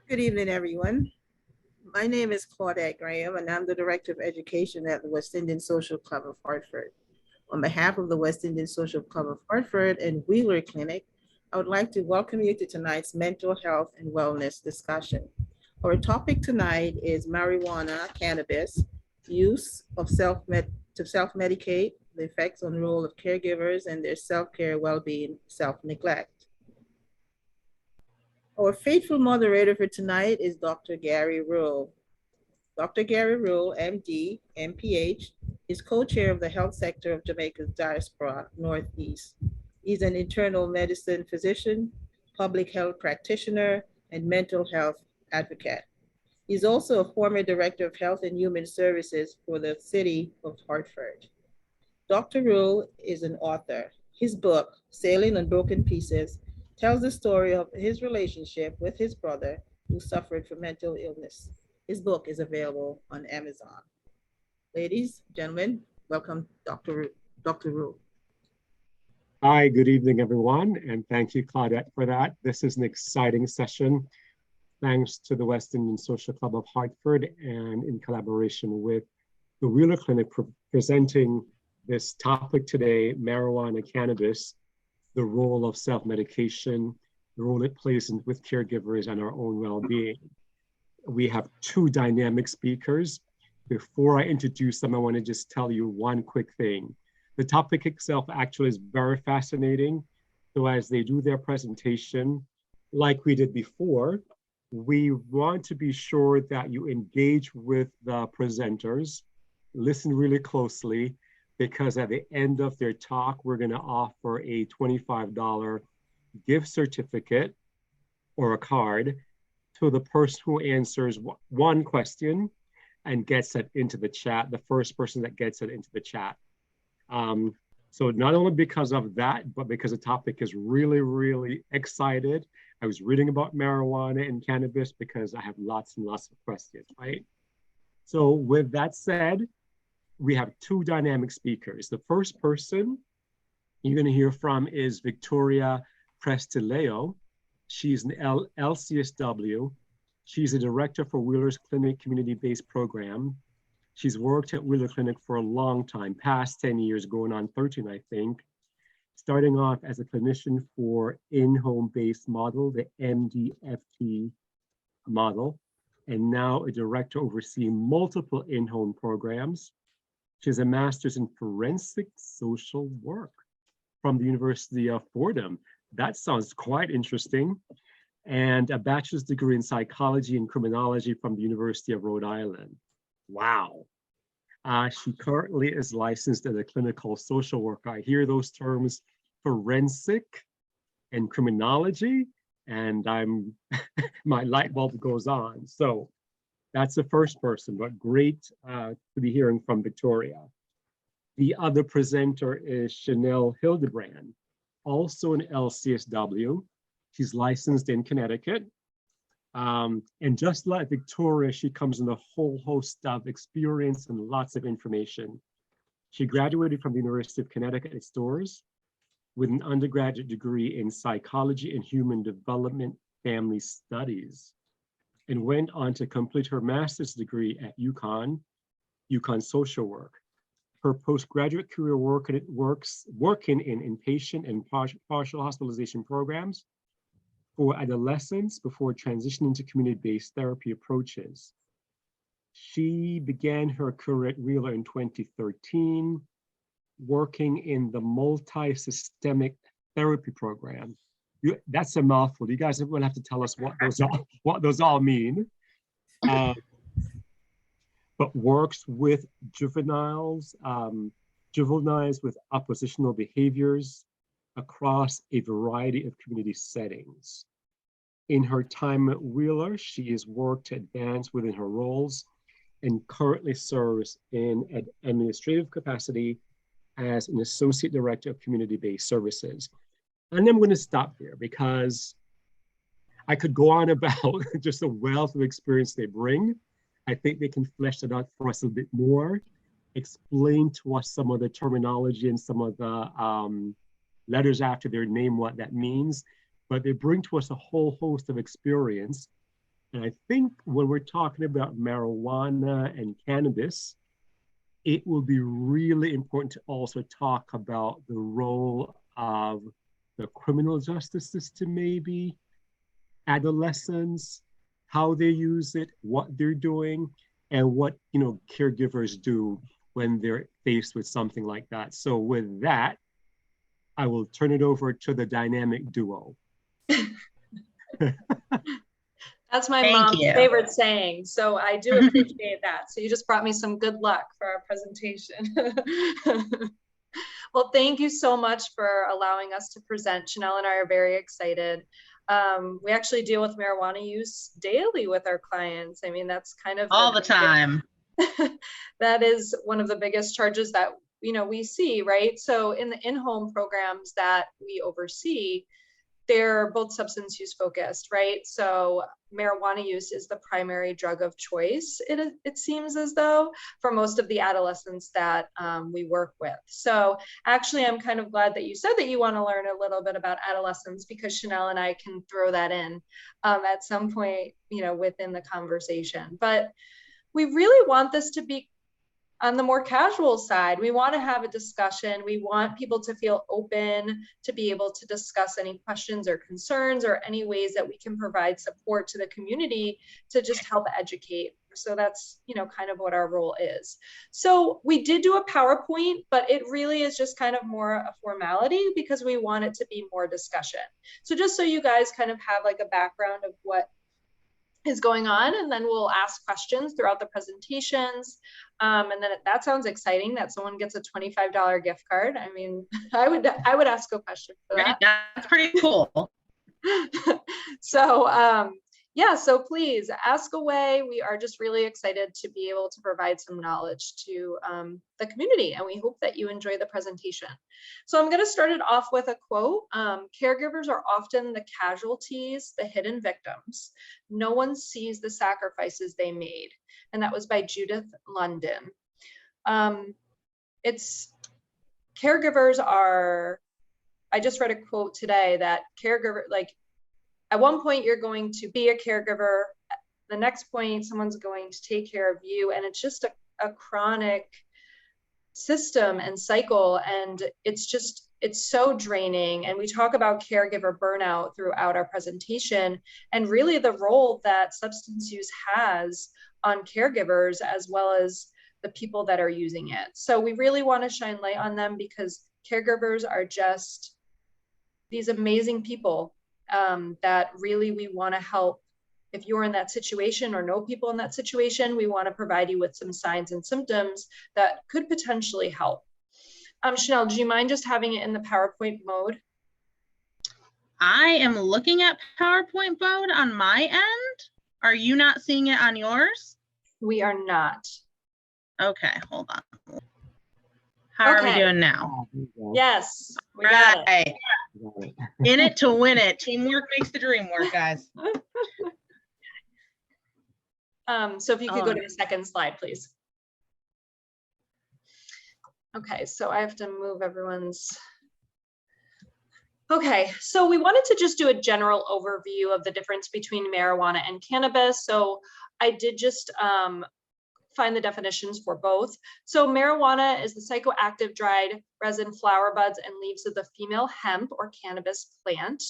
Good evening, everyone. My name is Claudette Graham, and I'm the Director of Education at the West Indian Social Club of Hartford. On behalf of the West Indian Social Club of Hartford and Wheeler Clinic, I would like to welcome you to tonight's mental health and wellness discussion. Our topic tonight is marijuana, cannabis, use of self-medicate, the effects on the role of caregivers and their self-care, well-being, self-neglect. Our faithful moderator for tonight is Dr. Gary Rule. Dr. Gary Rule, MD, MPH, is co-chair of the health sector of Jamaica's Diaspora Northeast. He's an internal medicine physician, public health practitioner, and mental health advocate. He's also a former director of health and human services for the city of Hartford. Dr. Rule is an author. His book, Sailing on Broken Pieces, tells the story of his relationship with his brother who suffered from mental illness. His book is available on Amazon. Ladies, gentlemen, welcome Dr. Rule. Hi, good evening, everyone, and thank you, Claudette, for that. This is an exciting session, thanks to the West Indian Social Club of Hartford and in collaboration with the Wheeler Clinic presenting this topic today, marijuana, cannabis, the role of self-medication, the role it plays with caregivers and our own well-being. We have two dynamic speakers. Before I introduce them, I want to just tell you one quick thing. The topic itself actually is very fascinating. So as they do their presentation, like we did before, we want to be sure that you engage with the presenters, listen really closely, because at the end of their talk, we're going to offer a $25 gift certificate or a card to the person who answers one question and gets it into the chat, the first person that gets it into the chat. So not only because of that, but because the topic is really, really excited. I was reading about marijuana and cannabis because I have lots and lots of questions, right? So with that said, we have two dynamic speakers. The first person you're going to hear from is Victoria Prestileo. She's an LCSW. She's a director for Wheeler's Clinic community-based program. She's worked at Wheeler Clinic for a long time, past 10 years, going on 13, I think, starting off as a clinician for in-home based model, the MDFT model, and now a director overseeing multiple in-home programs. She has a master's in forensic social work from the University of Fordham. That sounds quite interesting. And a bachelor's degree in psychology and criminology from the University of Rhode Island. Wow. She currently is licensed as a clinical social worker. I hear those terms, forensic and criminology, and my light bulb goes on. So that's the first person, but great to be hearing from Victoria. The other presenter is Chanel Hildebrand, also an LCSW. She's licensed in Connecticut. And just like Victoria, she comes with a whole host of experience and lots of information. She graduated from the University of Connecticut at Storrs with an undergraduate degree in psychology and human development family studies, and went on to complete her master's degree at UConn Social Work. Her postgraduate career working in inpatient and partial hospitalization programs for adolescents before transitioning to community-based therapy approaches. She began her career at Wheeler in 2013, working in the multi-systemic therapy program. That's a mouthful. You guys will have to tell us what those all mean. But works with juveniles with oppositional behaviors across a variety of community settings. In her time at Wheeler, she has worked to advance within her roles and currently serves in an administrative capacity as an associate director of community-based services. And I'm going to stop here because I could go on about just the wealth of experience they bring. I think they can flesh that out for us a bit more, explain to us some of the terminology and some of the letters after their name, what that means. But they bring to us a whole host of experience And I think when we're talking about marijuana and cannabis, it will be really important to also talk about the role of the criminal justice system, maybe, adolescents, how they use it, what they're doing, and what caregivers do when they're faced with something like that. So with that, I will turn it over to the dynamic duo. That's my Thank mom's you. favorite saying, so I do appreciate that. So you just brought me some good luck for our presentation. Well, thank you so much for allowing us to present. Chanel and I are very excited. We actually deal with marijuana use daily with our clients. I mean, that's kind of all the time. That is one of the biggest charges that we see, right? So in the in-home programs that we oversee, they're both substance use focused, right? So marijuana use is the primary drug of choice, it seems as though, for most of the adolescents that we work with. So actually, I'm kind of glad that you said that you want to learn a little bit about adolescents, because Chanel and I can throw that in at some point, within the conversation. But we really want this to be on the more casual side. We want to have a discussion. We want people to feel open to be able to discuss any questions or concerns or any ways that we can provide support to the community to just help educate. So that's, kind of what our role is. So we did do a PowerPoint, but it really is just kind of more a formality because we want it to be more discussion. So just so you guys kind of have like a background of what is going on, and then we'll ask questions throughout the presentations. And then that sounds exciting that someone gets a $25 gift card. I mean, I would ask a question for that. That's pretty cool. So yeah, so please ask away. We are just really excited to be able to provide some knowledge to the community, and we hope that you enjoy the presentation. So I'm going to start it off with a quote. Caregivers are often the casualties, the hidden victims. No one sees the sacrifices they made. And that was by Judith London. Caregivers are, I just read a quote today that caregiver, like, at one point you're going to be a caregiver, the next point someone's going to take care of you, and it's just a chronic system and cycle, and it's so draining. And we talk about caregiver burnout throughout our presentation, and really the role that substance use has on caregivers as well as the people that are using it. So we really want to shine light on them, because caregivers are just these amazing people that really we want to help. If you're in that situation or know people in that situation, we want to provide you with some signs and symptoms that could potentially help. Chanel, do you mind just having it in the PowerPoint mode? I am looking at PowerPoint mode on my end. Are you not seeing it on yours? We are not. Okay, hold on. How are we doing now? Yes, we got it. In it to win it. Teamwork makes the dream work, guys. So if you could go to the second slide, please. Okay, so I have to move everyone's. Okay, so we wanted to just do a general overview of the difference between marijuana and cannabis. So I did just find the definitions for both. So marijuana is the psychoactive dried resin, flower buds, and leaves of the female hemp or cannabis plant.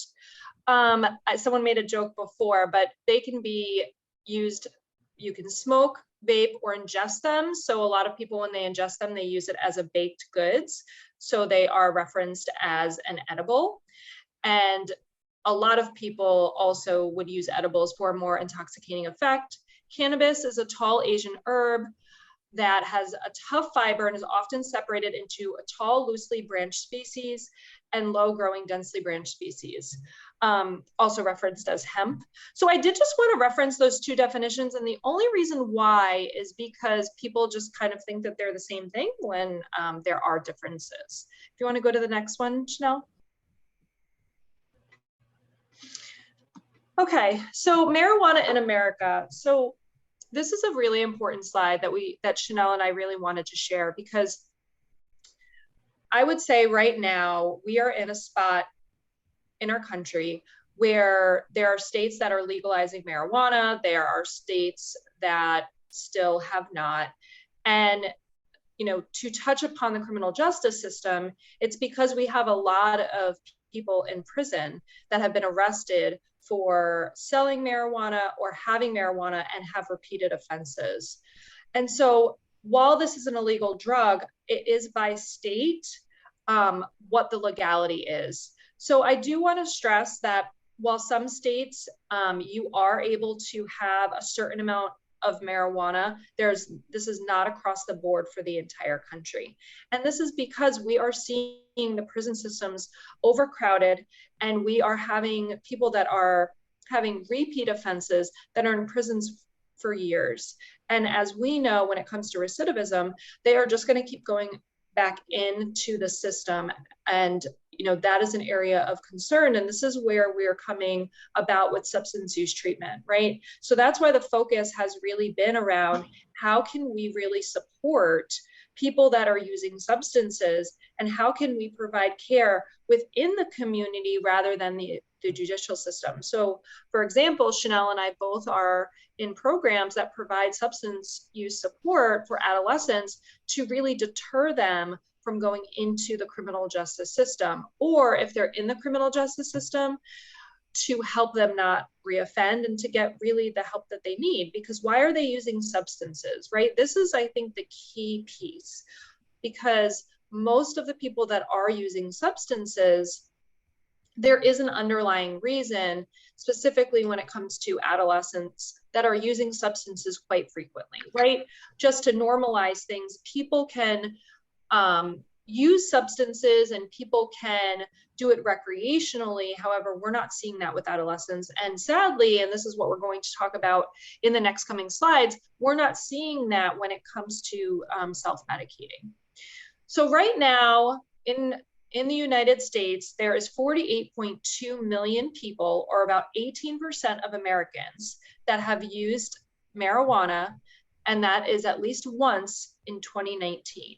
Someone made a joke before, but they can be used, you can smoke, vape, or ingest them. So a lot of people, when they ingest them, they use it as a baked goods. So they are referenced as an edible. And a lot of people also would use edibles for a more intoxicating effect. Cannabis is a tall Asian herb that has a tough fiber and is often separated into a tall, loosely branched species and low growing, densely branched species, also referenced as hemp. So I did just want to reference those two definitions. And the only reason why is because people just kind of think that they're the same thing when there are differences. If you want to go to the next one, Chanel. Okay, so marijuana in America. So this is a really important slide that Chanel and I really wanted to share, because I would say right now we are in a spot in our country where there are states that are legalizing marijuana, there are states that still have not. And, you know, to touch upon the criminal justice system, it's because we have a lot of people in prison that have been arrested for selling marijuana or having marijuana and have repeated offenses. And so while this is an illegal drug, it is by state what the legality is. So I do want to stress that while some states you are able to have a certain amount of marijuana, this is not across the board for the entire country. And this is because we are seeing the prison systems overcrowded, and we are having people that are having repeat offenses that are in prisons for years. And as we know, when it comes to recidivism, they are just going to keep going back into the system. And, you know, that is an area of concern. And this is where we are coming about with substance use treatment, right? So that's why the focus has really been around how can we really support people that are using substances, and how can we provide care within the community rather than the judicial system. So for example, Chanel and I both are in programs that provide substance use support for adolescents to really deter them from going into the criminal justice system, or if they're in the criminal justice system, to help them not reoffend and to get really the help that they need. Because why are they using substances, right? This is, I think, the key piece, because most of the people that are using substances, there is an underlying reason, specifically when it comes to adolescents that are using substances quite frequently, right? Just to normalize things, people can use substances and people can do it recreationally. However, we're not seeing that with adolescents. And sadly, and this is what we're going to talk about in the next coming slides, we're not seeing that when it comes to self-medicating. So right now in the United States, there is 48.2 million people, or about 18% of Americans, that have used marijuana, and that is at least once in 2019.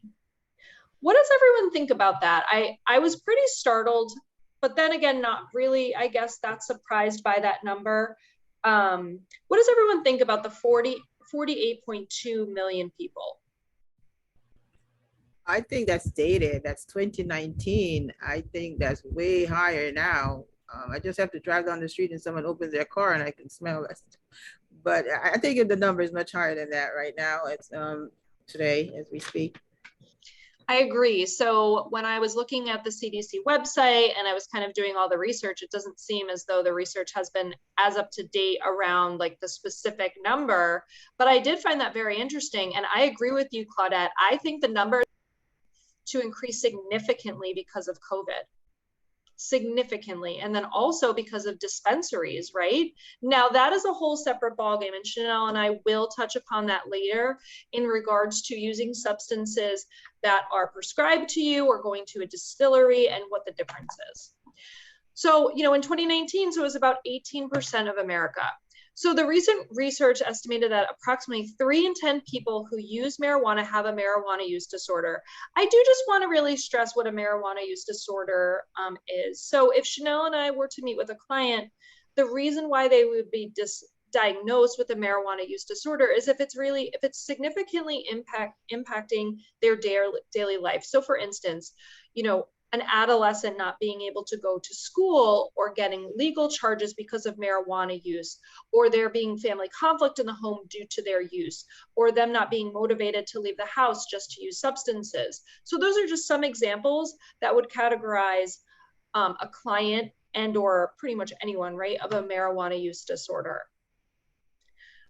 What does everyone think about that? I was pretty startled, but then again, not really, I guess, that surprised by that number. What does everyone think about the 48.2 million people? I think that's dated. That's 2019. I think that's way higher now. I just have to drive down the street and someone opens their car and I can smell it. But I think the number is much higher than that right now. It's today as we speak. I agree. So when I was looking at the CDC website and I was kind of doing all the research, it doesn't seem as though the research has been as up to date around like the specific number, but I did find that very interesting. And I agree with you, Claudette. I think the number to increase significantly because of COVID. Significantly, and then also because of dispensaries, right? Now that is a whole separate ballgame, and Chanel and I will touch upon that later in regards to using substances that are prescribed to you or going to a distillery and what the difference is. So, you know, in 2019, so it was about 18% of America. So the recent research estimated that approximately 3 in 10 people who use marijuana have a marijuana use disorder. I do just want to really stress what a marijuana use disorder is. So if Chanel and I were to meet with a client, the reason why they would be diagnosed with a marijuana use disorder is if it's significantly impacting their daily life. So for instance, you know, an adolescent not being able to go to school, or getting legal charges because of marijuana use, or there being family conflict in the home due to their use, or them not being motivated to leave the house just to use substances. So those are just some examples that would categorize a client and or pretty much anyone, right, of a marijuana use disorder.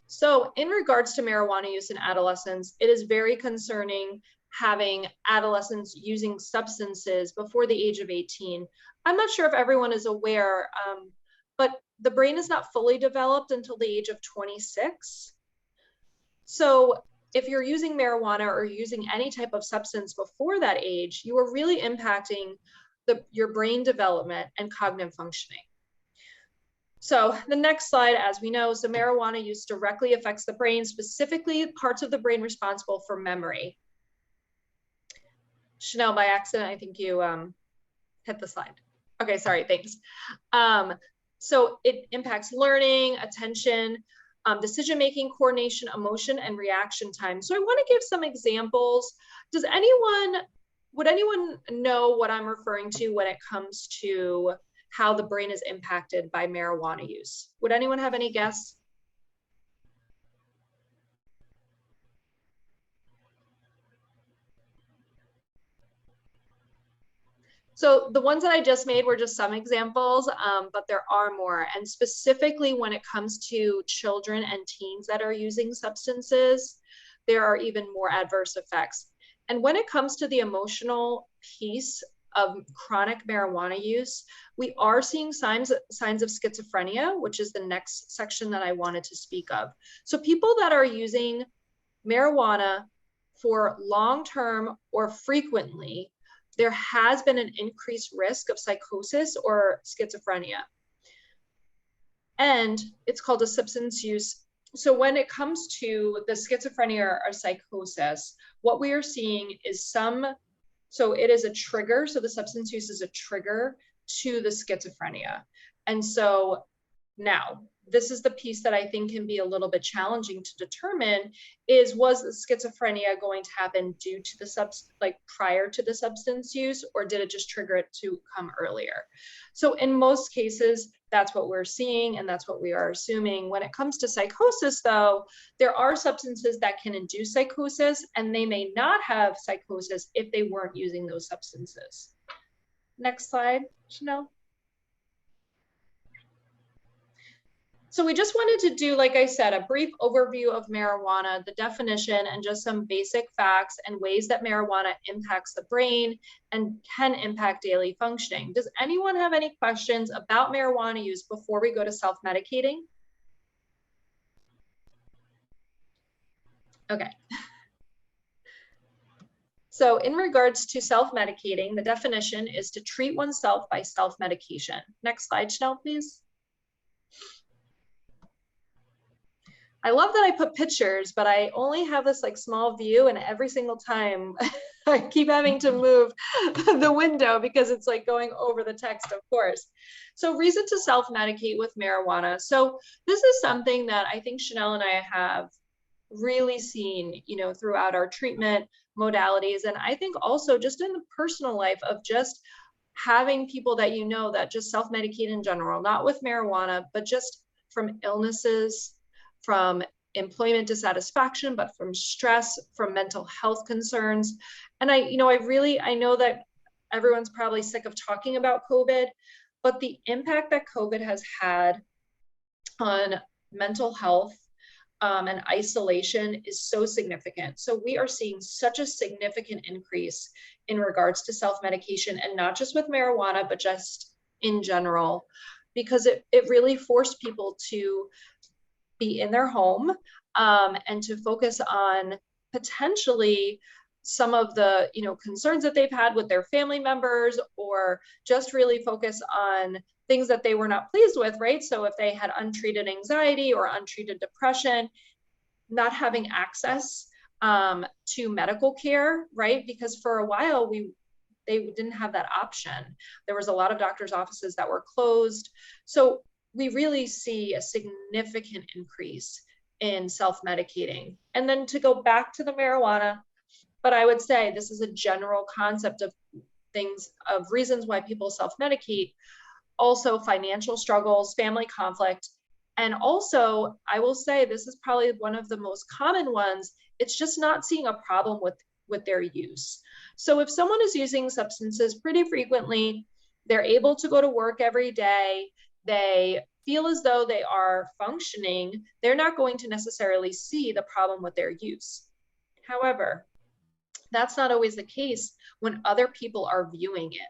So in regards to marijuana use in adolescents, it is very concerning having adolescents using substances before the age of 18. I'm not sure if everyone is aware, but the brain is not fully developed until the age of 26. So if you're using marijuana or using any type of substance before that age, you are really impacting your brain development and cognitive functioning. So the next slide, as we know, so marijuana use directly affects the brain, specifically parts of the brain responsible for memory. Chanel, by accident, I think you hit the slide. Okay, sorry, thanks. So it impacts learning, attention, decision-making, coordination, emotion, and reaction time. So I want to give some examples. Would anyone know what I'm referring to when it comes to how the brain is impacted by marijuana use? Would anyone have any guess? So the ones that I just made were just some examples, but there are more. And specifically when it comes to children and teens that are using substances, there are even more adverse effects. And when it comes to the emotional piece of chronic marijuana use, we are seeing signs of schizophrenia, which is the next section that I wanted to speak of. So people that are using marijuana for long-term or frequently, there has been an increased risk of psychosis or schizophrenia. And it's called a substance use. So when it comes to the schizophrenia or psychosis, what we are seeing is so it is a trigger. So the substance use is a trigger to the schizophrenia. And so now, this is the piece that I think can be a little bit challenging to determine is, was the schizophrenia going to happen due to the prior to the substance use, or did it just trigger it to come earlier? So in most cases, that's what we're seeing and that's what we are assuming. When it comes to psychosis though, there are substances that can induce psychosis and they may not have psychosis if they weren't using those substances. Next slide, Chanel. So we just wanted to do, like I said, a brief overview of marijuana, the definition, and just some basic facts and ways that marijuana impacts the brain and can impact daily functioning. Does anyone have any questions about marijuana use before we go to self-medicating? Okay. So in regards to self-medicating, the definition is to treat oneself by self-medication. Next slide, Chanel, please. I love that I put pictures, but I only have this like small view, and every single time I keep having to move the window because it's like going over the text, of course. So reason to self-medicate with marijuana. So this is something that I think Chanel and I have really seen, throughout our treatment modalities. And I think also just in the personal life of just having people that that just self-medicate in general, not with marijuana, but just from illnesses, from employment dissatisfaction, but from stress, from mental health concerns. And I know that everyone's probably sick of talking about COVID, but the impact that COVID has had on mental health and isolation is so significant. So we are seeing such a significant increase in regards to self-medication, and not just with marijuana, but just in general, because it really forced people to be in their home and to focus on potentially some of the concerns that they've had with their family members, or just really focus on things that they were not pleased with, right? So if they had untreated anxiety or untreated depression, not having access to medical care, right? Because for a while they didn't have that option. There was a lot of doctors' offices that were closed. So we really see a significant increase in self-medicating. And then to go back to the marijuana, but I would say this is a general concept of reasons why people self-medicate, also financial struggles, family conflict, and also I will say this is probably one of the most common ones. It's just not seeing a problem with their use. So if someone is using substances pretty frequently, they're able to go to work every day, they feel as though they are functioning, they're not going to necessarily see the problem with their use. However, that's not always the case when other people are viewing it.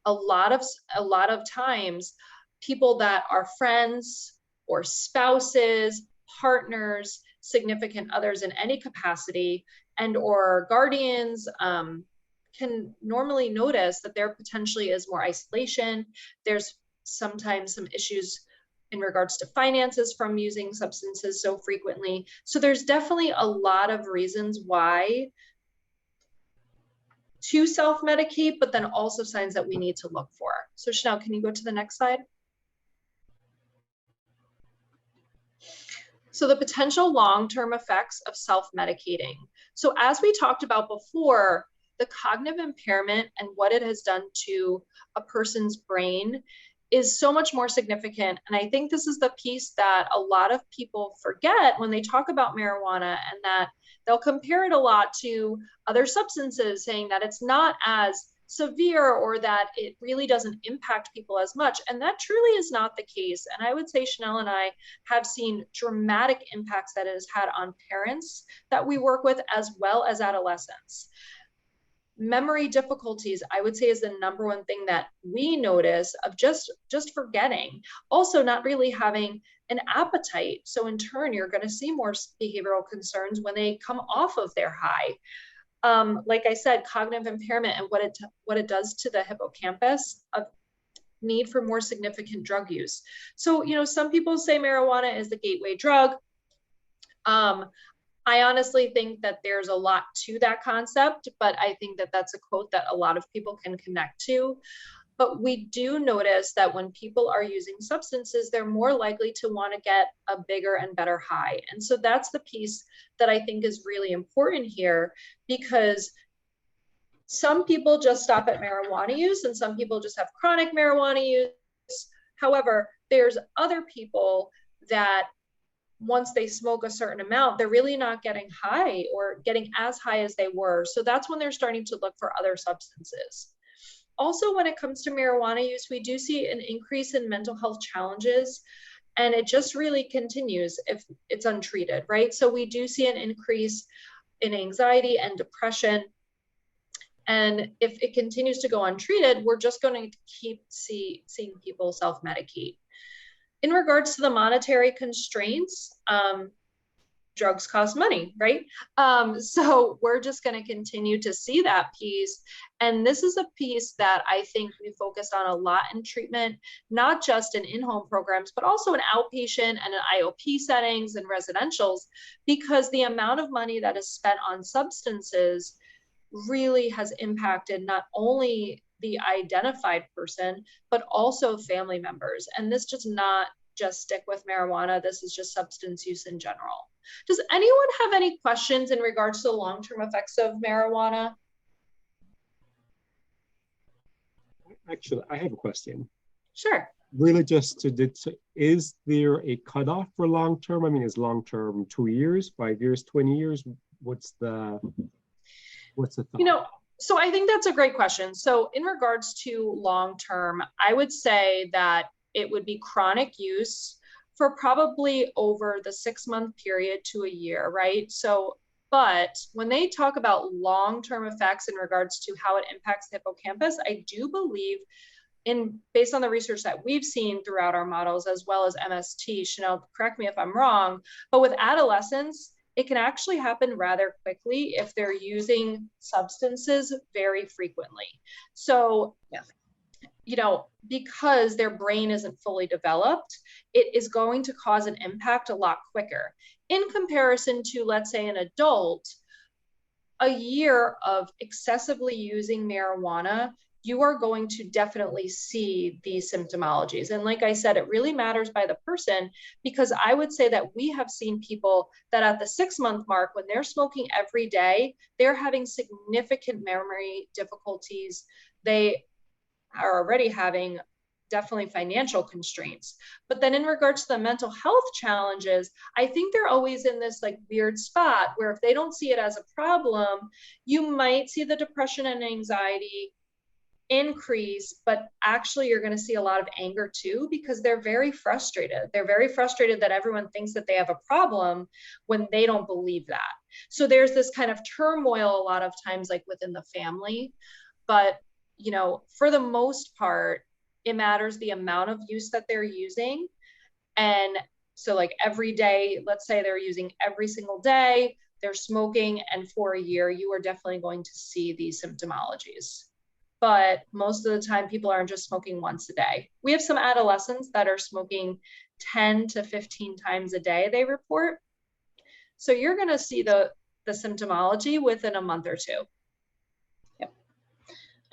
A lot of times, people that are friends or spouses, partners, significant others in any capacity, and or guardians can normally notice that there potentially is more isolation. There's sometimes some issues in regards to finances from using substances so frequently. So there's definitely a lot of reasons why to self-medicate, but then also signs that we need to look for. So Chanel, can you go to the next slide? So the potential long-term effects of self-medicating. So as we talked about before, the cognitive impairment and what it has done to a person's brain is so much more significant. And I think this is the piece that a lot of people forget when they talk about marijuana, and that they'll compare it a lot to other substances, saying that it's not as severe or that it really doesn't impact people as much. And that truly is not the case. And I would say Chanel and I have seen dramatic impacts that it has had on parents that we work with, as well as adolescents. Memory difficulties, I would say, is the number one thing that we notice, of just forgetting. Also not really having an appetite. So in turn, you're going to see more behavioral concerns when they come off of their high. Like I said, cognitive impairment and what it does to the hippocampus, of need for more significant drug use. So, some people say marijuana is the gateway drug. I honestly think that there's a lot to that concept, but I think that that's a quote that a lot of people can connect to. But we do notice that when people are using substances, they're more likely to want to get a bigger and better high. And so that's the piece that I think is really important here, because some people just stop at marijuana use and some people just have chronic marijuana use. However, there's other people that once they smoke a certain amount, they're really not getting high or getting as high as they were. So that's when they're starting to look for other substances. Also, when it comes to marijuana use, we do see an increase in mental health challenges, and it just really continues if it's untreated, right? So we do see an increase in anxiety and depression. And if it continues to go untreated, we're just going to keep seeing people self-medicate. In regards to the monetary constraints, drugs cost money, right? So we're just going to continue to see that piece. And this is a piece that I think we focused on a lot in treatment, not just in in-home programs, but also in outpatient and in IOP settings and residentials, because the amount of money that is spent on substances really has impacted not only the identified person, but also family members. And this does not just stick with marijuana. This is just substance use in general. Does anyone have any questions in regards to the long-term effects of marijuana? Actually, I have a question. Sure. Really, just is there a cutoff for long-term? I mean, is long-term 2 years, 5 years, 20 years? What's the thought? So I think that's a great question. So in regards to long-term, I would say that it would be chronic use for probably over the 6-month period to a year, right? So, but when they talk about long-term effects in regards to how it impacts the hippocampus, I do believe, based on the research that we've seen throughout our models, as well as MST, Chanel, correct me if I'm wrong, but with adolescents, it can actually happen rather quickly if they're using substances very frequently. So, because their brain isn't fully developed, it is going to cause an impact a lot quicker. In comparison to, let's say, an adult, a year of excessively using marijuana, you are going to definitely see these symptomologies. And like I said, it really matters by the person, because I would say that we have seen people that at the 6-month mark, when they're smoking every day, they're having significant memory difficulties. They are already having definitely financial constraints. But then in regards to the mental health challenges, I think they're always in this weird spot where if they don't see it as a problem, you might see the depression and anxiety increase, but actually you're going to see a lot of anger too, because they're very frustrated. They're very frustrated that everyone thinks that they have a problem when they don't believe that. So there's this kind of turmoil a lot of times within the family. But for the most part, it matters the amount of use that they're using. And so every day, let's say they're using every single day, they're smoking, and for a year, you are definitely going to see these symptomologies. But most of the time, people aren't just smoking once a day. We have some adolescents that are smoking 10 to 15 times a day, they report. So you're going to see the symptomology within a month or two.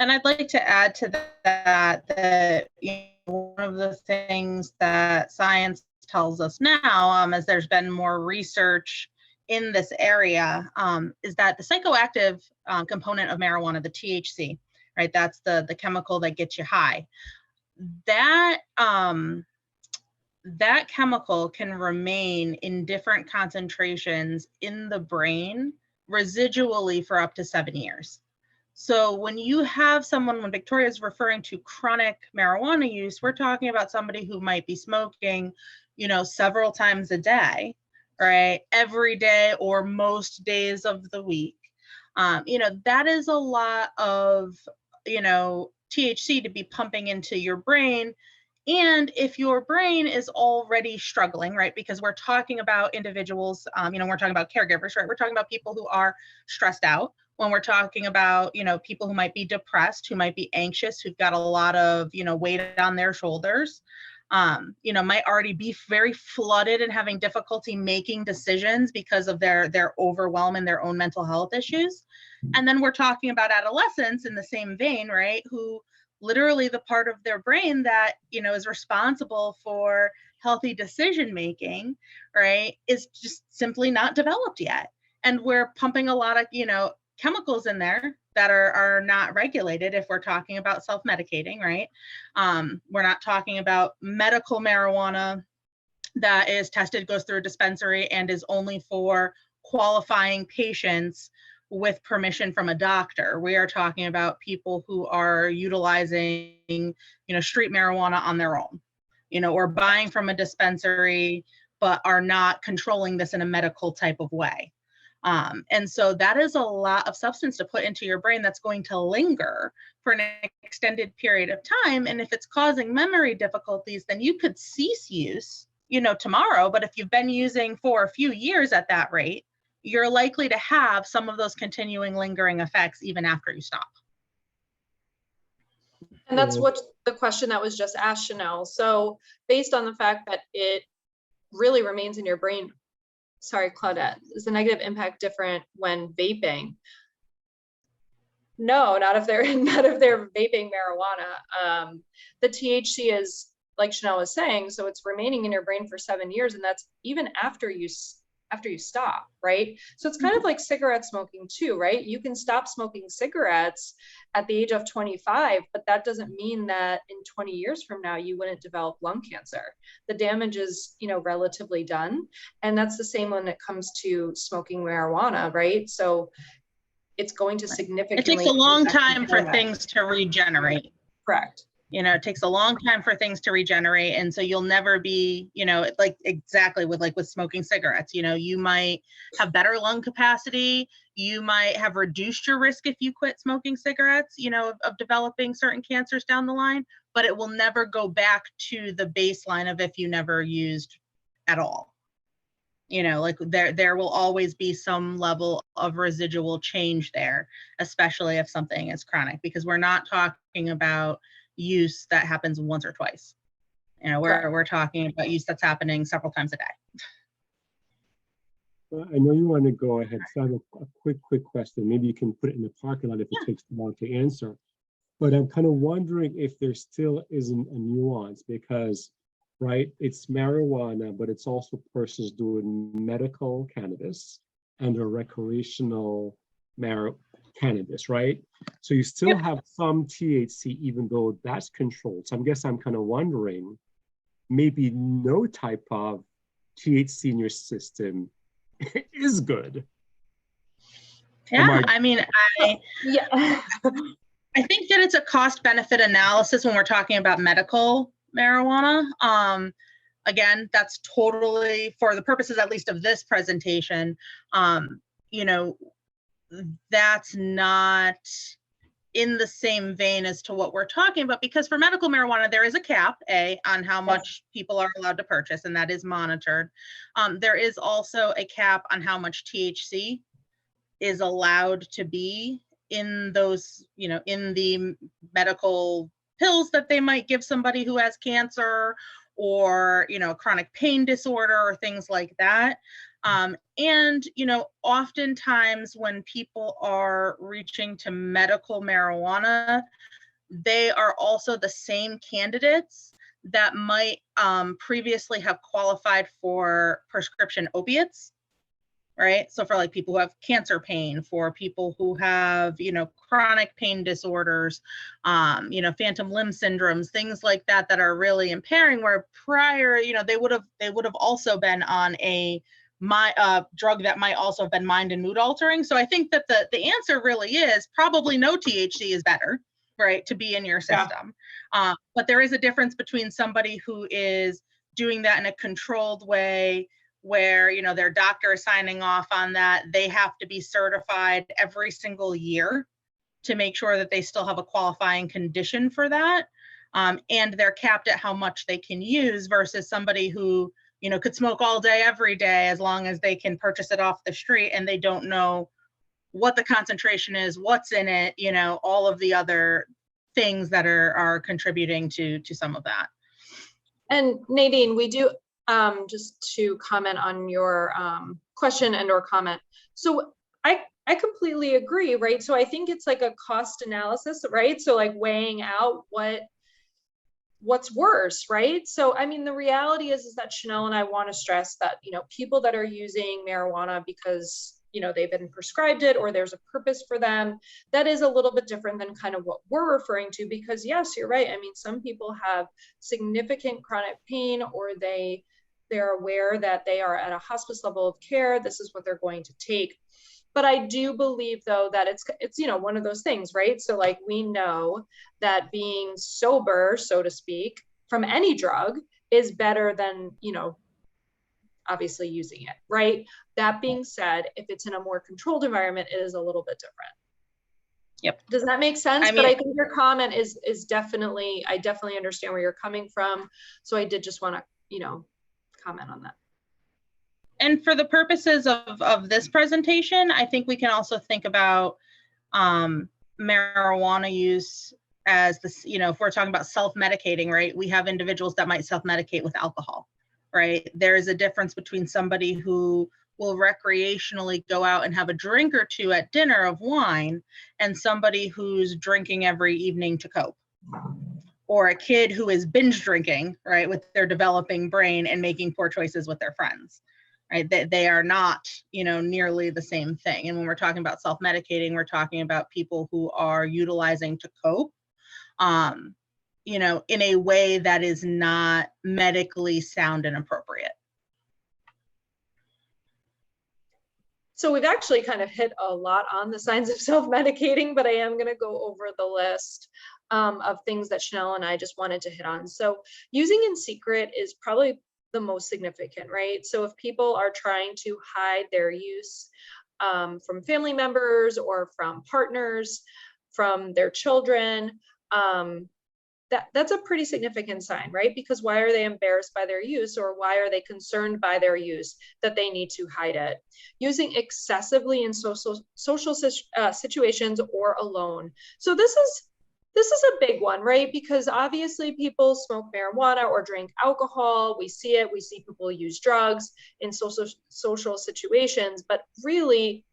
And I'd like to add to that one of the things that science tells us now, as there's been more research in this area, is that the psychoactive component of marijuana, the THC, right? That's the chemical that gets you high. That that chemical can remain in different concentrations in the brain residually for up to 7 years. So when you have someone, when Victoria is referring to chronic marijuana use, we're talking about somebody who might be smoking, several times a day, right? Every day or most days of the week. That is a lot of, THC to be pumping into your brain. And if your brain is already struggling, right, because we're talking about individuals, we're talking about caregivers, right? We're talking about people who are stressed out. When we're talking about, people who might be depressed, who might be anxious, who've got a lot of, weight on their shoulders, might already be very flooded and having difficulty making decisions because of their overwhelm and their own mental health issues. And then we're talking about adolescents in the same vein, right, who literally the part of their brain that, is responsible for healthy decision making, right, is just simply not developed yet. And we're pumping a lot of, chemicals in there that are not regulated if we're talking about self-medicating, right? We're not talking about medical marijuana that is tested, goes through a dispensary, and is only for qualifying patients with permission from a doctor. We are talking about people who are utilizing, street marijuana on their own, or buying from a dispensary, but are not controlling this in a medical type of way. And so that is a lot of substance to put into your brain that's going to linger for an extended period of time. And if it's causing memory difficulties, then you could cease use, tomorrow. But if you've been using for a few years at that rate, you're likely to have some of those continuing lingering effects even after you stop. And that's what the question that was just asked, Chanel. So based on the fact that it really remains in your brain, sorry, Claudette, is the negative impact different when vaping? No, not if they're vaping marijuana. The THC is, like Chanel was saying, so it's remaining in your brain for 7 years, and that's even after you stop, right? So it's kind of like cigarette smoking too, right? You can stop smoking cigarettes at the age of 25, but that doesn't mean that in 20 years from now, you wouldn't develop lung cancer. The damage is, relatively done. And that's the same when it comes to smoking marijuana, right? So it's going to significantly— It takes a long time for things to regenerate. Correct. It takes a long time for things to regenerate. And so you'll never be, like exactly with smoking cigarettes, you might have better lung capacity. You might have reduced your risk if you quit smoking cigarettes, of developing certain cancers down the line, but it will never go back to the baseline of if you never used at all. There will always be some level of residual change there, especially if something is chronic, because we're not talking about use that happens once or twice. We're talking about use that's happening several times a day. I know you want to go ahead. So I have a quick question. Maybe you can put it in the parking lot if it takes too long to answer. But I'm kind of wondering if there still isn't a nuance, because, right, it's marijuana, but it's also persons doing medical cannabis and a recreational cannabis, right? So you still have some THC, even though that's controlled. So I guess I'm kind of wondering, maybe no type of THC in your system is good. Yeah, I think that it's a cost benefit analysis when we're talking about medical marijuana. Again, that's totally, for the purposes at least of this presentation, that's not in the same vein as to what we're talking about, because for medical marijuana, there is a cap, on how much people are allowed to purchase, and that is monitored. There is also a cap on how much THC is allowed to be in those, in the medical pills that they might give somebody who has cancer or, chronic pain disorder or things like that. And, oftentimes when people are reaching to medical marijuana, they are also the same candidates that might previously have qualified for prescription opiates, right? So for like people who have cancer pain, for people who have, chronic pain disorders, phantom limb syndromes, things like that, that are really impairing, where prior, they would have also been on a drug that might also have been mind and mood altering. So I think that the answer really is probably no THC is better, right, to be in your system. Yeah. But there is a difference between somebody who is doing that in a controlled way, where their doctor is signing off on that. They have to be certified every single year to make sure that they still have a qualifying condition for that, and they're capped at how much they can use, versus somebody who could smoke all day every day as long as they can purchase it off the street, and they don't know what the concentration is, what's in it, all of the other things that are contributing to some of that. And Nadine, we do, just to comment on your question and or comment. So I completely agree, right? So I think it's like a cost analysis, right? So like weighing out what's worse, right? So, I mean, the reality is that Chanel and I want to stress that, people that are using marijuana because, they've been prescribed it or there's a purpose for them, that is a little bit different than kind of what we're referring to, because yes, you're right. I mean, some people have significant chronic pain, or they're aware that they are at a hospice level of care. This is what they're going to take. But I do believe, though, that it's one of those things, right? So like, we know that being sober, so to speak, from any drug is better than, obviously using it, right? That being said, if it's in a more controlled environment, it is a little bit different. Yep. Does that make sense? I mean, but I think your comment is definitely, I definitely understand where you're coming from. So I did just want to, comment on that. And for the purposes of this presentation, I think we can also think about marijuana use as this, if we're talking about self-medicating, right? We have individuals that might self-medicate with alcohol, right? There is a difference between somebody who will recreationally go out and have a drink or two at dinner of wine, and somebody who's drinking every evening to cope. Or a kid who is binge drinking, right, with their developing brain and making poor choices with their friends. Right, they are not, nearly the same thing. And when we're talking about self-medicating, we're talking about people who are utilizing to cope, in a way that is not medically sound and appropriate. So we've actually kind of hit a lot on the signs of self-medicating, but I am going to go over the list of things that Chanel and I just wanted to hit on. So using in secret is probably the most significant, right? So if people are trying to hide their use from family members or from partners, from their children, that's a pretty significant sign, right? Because why are they embarrassed by their use, or why are they concerned by their use that they need to hide it? Using excessively in social situations or alone. So this is a big one, right? Because obviously people smoke marijuana or drink alcohol. We see it. We see people use drugs in social situations, but really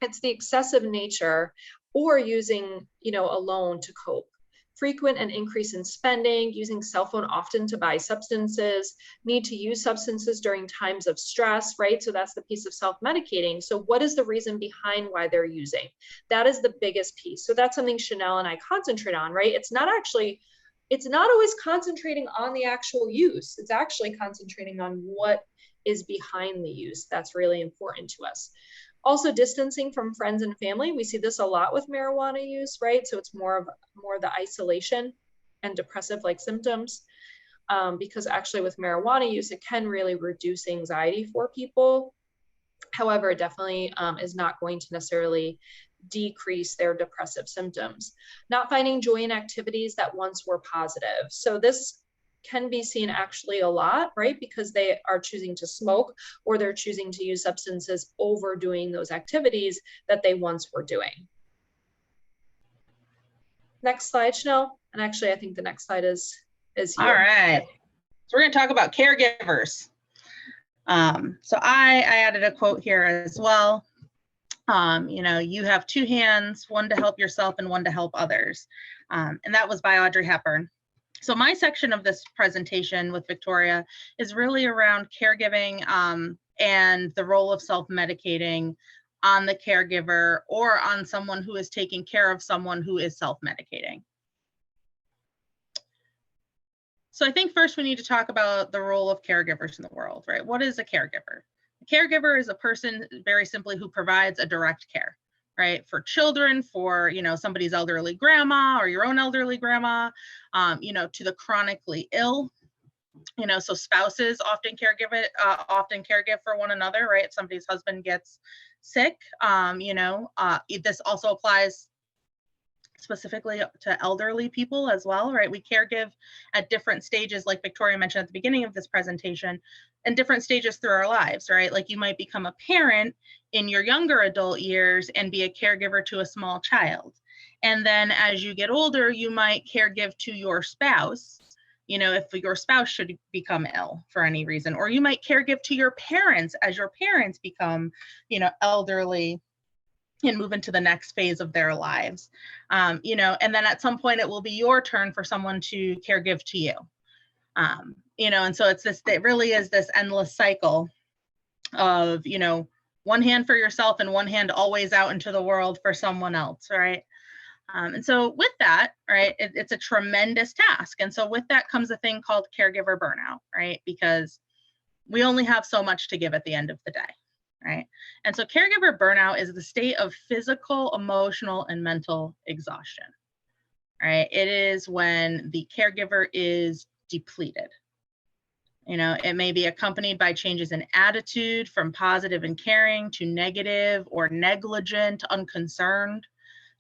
it's the excessive nature, or using, alone to cope. Frequent and increase in spending, using cell phone often to buy substances, need to use substances during times of stress, right? So that's the piece of self-medicating. So what is the reason behind why they're using? That is the biggest piece. So that's something Chanel and I concentrate on, right? It's not always concentrating on the actual use. It's actually concentrating on what is behind the use. That's really important to us. Also, distancing from friends and family. We see this a lot with marijuana use, right? So it's more the isolation and depressive-like symptoms, because actually with marijuana use, it can really reduce anxiety for people. However, it definitely is not going to necessarily decrease their depressive symptoms. Not finding joy in activities that once were positive. So this can be seen actually a lot, right? Because they are choosing to smoke, or they're choosing to use substances over doing those activities that they once were doing. Next slide, Chanel. And actually, I think the next slide is you. All right. So we're going to talk about caregivers. So I added a quote here as well. You have two hands, one to help yourself and one to help others. And that was by Audrey Hepburn. So my section of this presentation with Victoria is really around caregiving and the role of self-medicating on the caregiver or on someone who is taking care of someone who is self-medicating. So I think first we need to talk about the role of caregivers in the world, right? What is a caregiver? A caregiver is a person, very simply, who provides a direct care, right? For children, for, you know, somebody's elderly grandma or your own elderly grandma, you know, to the chronically ill, you know, so spouses often caregive for one another, right? If somebody's husband gets sick, you know, this also applies specifically to elderly people as well, right? We caregive at different stages, like Victoria mentioned at the beginning of this presentation, and different stages through our lives, right? Like you might become a parent in your younger adult years and be a caregiver to a small child. And then as you get older, you might caregive to your spouse, you know, if your spouse should become ill for any reason, or you might caregive to your parents as your parents become, you know, elderly and move into the next phase of their lives, you know, and then at some point it will be your turn for someone to caregive to you, you know, and so it really is this endless cycle of, you know, one hand for yourself and one hand always out into the world for someone else, right? And so with that, right, it's a tremendous task. And so with that comes a thing called caregiver burnout, right? Because we only have so much to give at the end of the day. Right. And so caregiver burnout is the state of physical, emotional, and mental exhaustion. Right. It is when the caregiver is depleted. You know, it may be accompanied by changes in attitude from positive and caring to negative or negligent, unconcerned.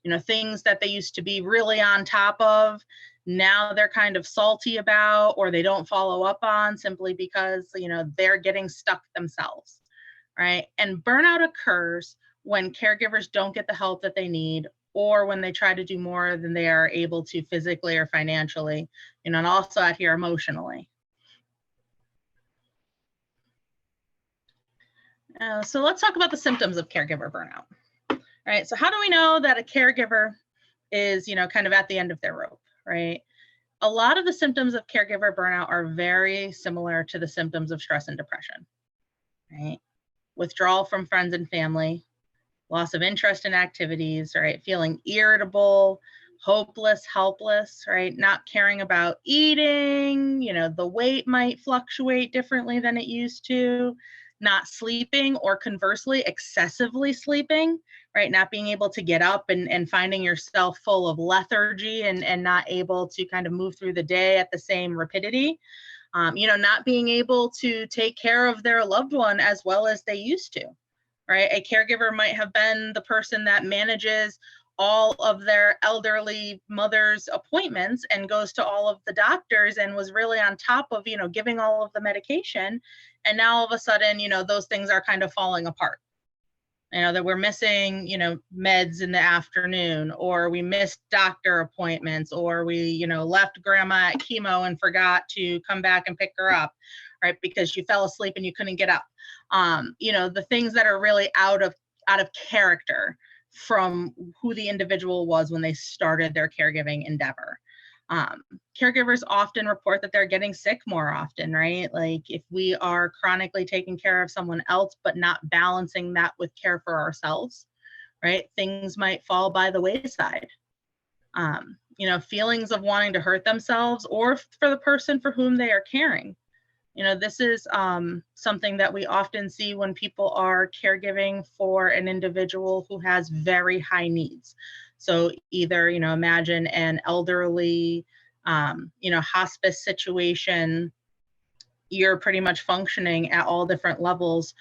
You know, things that they used to be really on top of, now they're kind of salty about, or they don't follow up on simply because, you know, they're getting stuck themselves. Right. And burnout occurs when caregivers don't get the help that they need, or when they try to do more than they are able to physically or financially, you know, and also out here emotionally. So let's talk about the symptoms of caregiver burnout. All right. So how do we know that a caregiver is, you know, kind of at the end of their rope, right? A lot of the symptoms of caregiver burnout are very similar to the symptoms of stress and depression, right? Withdrawal from friends and family, loss of interest in activities, right? Feeling irritable, hopeless, helpless, right? Not caring about eating, you know, the weight might fluctuate differently than it used to, not sleeping, or conversely, excessively sleeping, right? Not being able to get up and finding yourself full of lethargy and not able to kind of move through the day at the same rapidity. You know, not being able to take care of their loved one as well as they used to, right? A caregiver might have been the person that manages all of their elderly mother's appointments and goes to all of the doctors and was really on top of, you know, giving all of the medication. And now all of a sudden, you know, those things are kind of falling apart. You know, that we're missing, you know, meds in the afternoon, or we missed doctor appointments, or we, you know, left grandma at chemo and forgot to come back and pick her up, right? Because you fell asleep and you couldn't get up. You know, the things that are really out of character from who the individual was when they started their caregiving endeavor. Caregivers often report that they're getting sick more often, right? Like if we are chronically taking care of someone else, but not balancing that with care for ourselves, right? Things might fall by the wayside. You know, feelings of wanting to hurt themselves or for the person for whom they are caring. You know, this is something that we often see when people are caregiving for an individual who has very high needs. So either, you know, imagine an elderly, you know, hospice situation, you're pretty much functioning at all different levels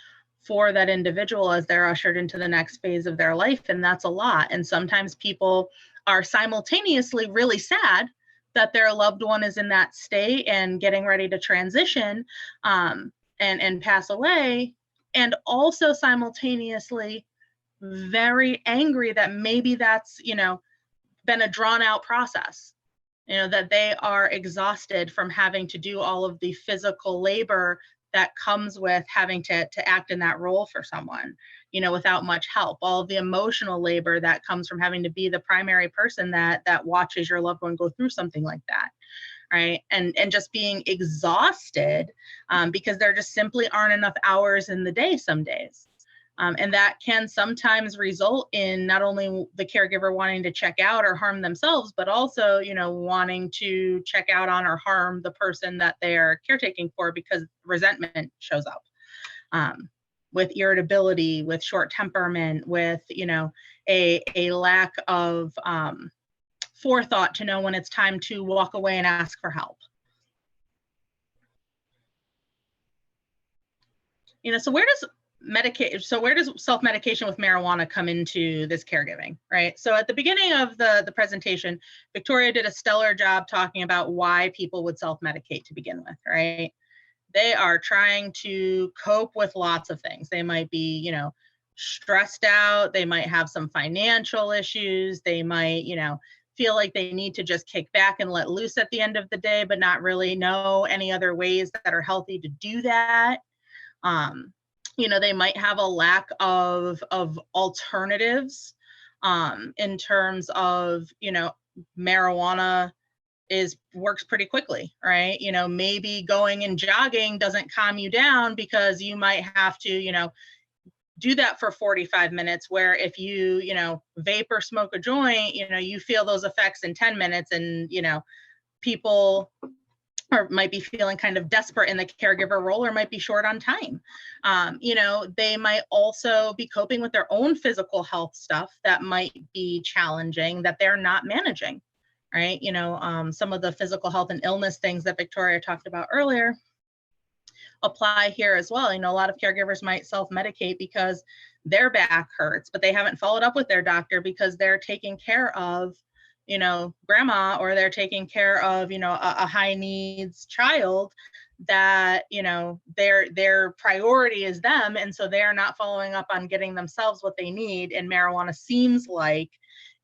for that individual as they're ushered into the next phase of their life. And that's a lot. And sometimes people are simultaneously really sad that their loved one is in that state and getting ready to transition and pass away, and also simultaneously very angry that maybe that's, you know, been a drawn out process, you know, that they are exhausted from having to do all of the physical labor that comes with having to act in that role for someone, you know, without much help, all of the emotional labor that comes from having to be the primary person that watches your loved one go through something like that, right? And just being exhausted because there just simply aren't enough hours in the day some days. And that can sometimes result in not only the caregiver wanting to check out or harm themselves, but also, wanting to check out on or harm the person that they're caretaking for because resentment shows up with irritability, with short temperament, with, a lack of forethought to know when it's time to walk away and ask for help. So where does self-medication with marijuana come into this caregiving, right? So at the beginning of the presentation, Victoria did a stellar job talking about why people would self-medicate to begin with, right? They are trying to cope with lots of things. They might be, stressed out. They might have some financial issues. They might, feel like they need to just kick back and let loose at the end of the day, but not really know any other ways that are healthy to do that. They might have a lack of alternatives in terms of, marijuana works pretty quickly, right? Maybe going and jogging doesn't calm you down because you might have to, do that for 45 minutes, where if you, vape or smoke a joint, you feel those effects in 10 minutes and, people might be feeling kind of desperate in the caregiver role or might be short on time. They might also be coping with their own physical health stuff that might be challenging that they're not managing, right? Some of the physical health and illness things that Victoria talked about earlier apply here as well. A lot of caregivers might self-medicate because their back hurts, but they haven't followed up with their doctor because they're taking care of, grandma, or they're taking care of, a high needs child that, their priority is them. And so they're not following up on getting themselves what they need. And marijuana seems like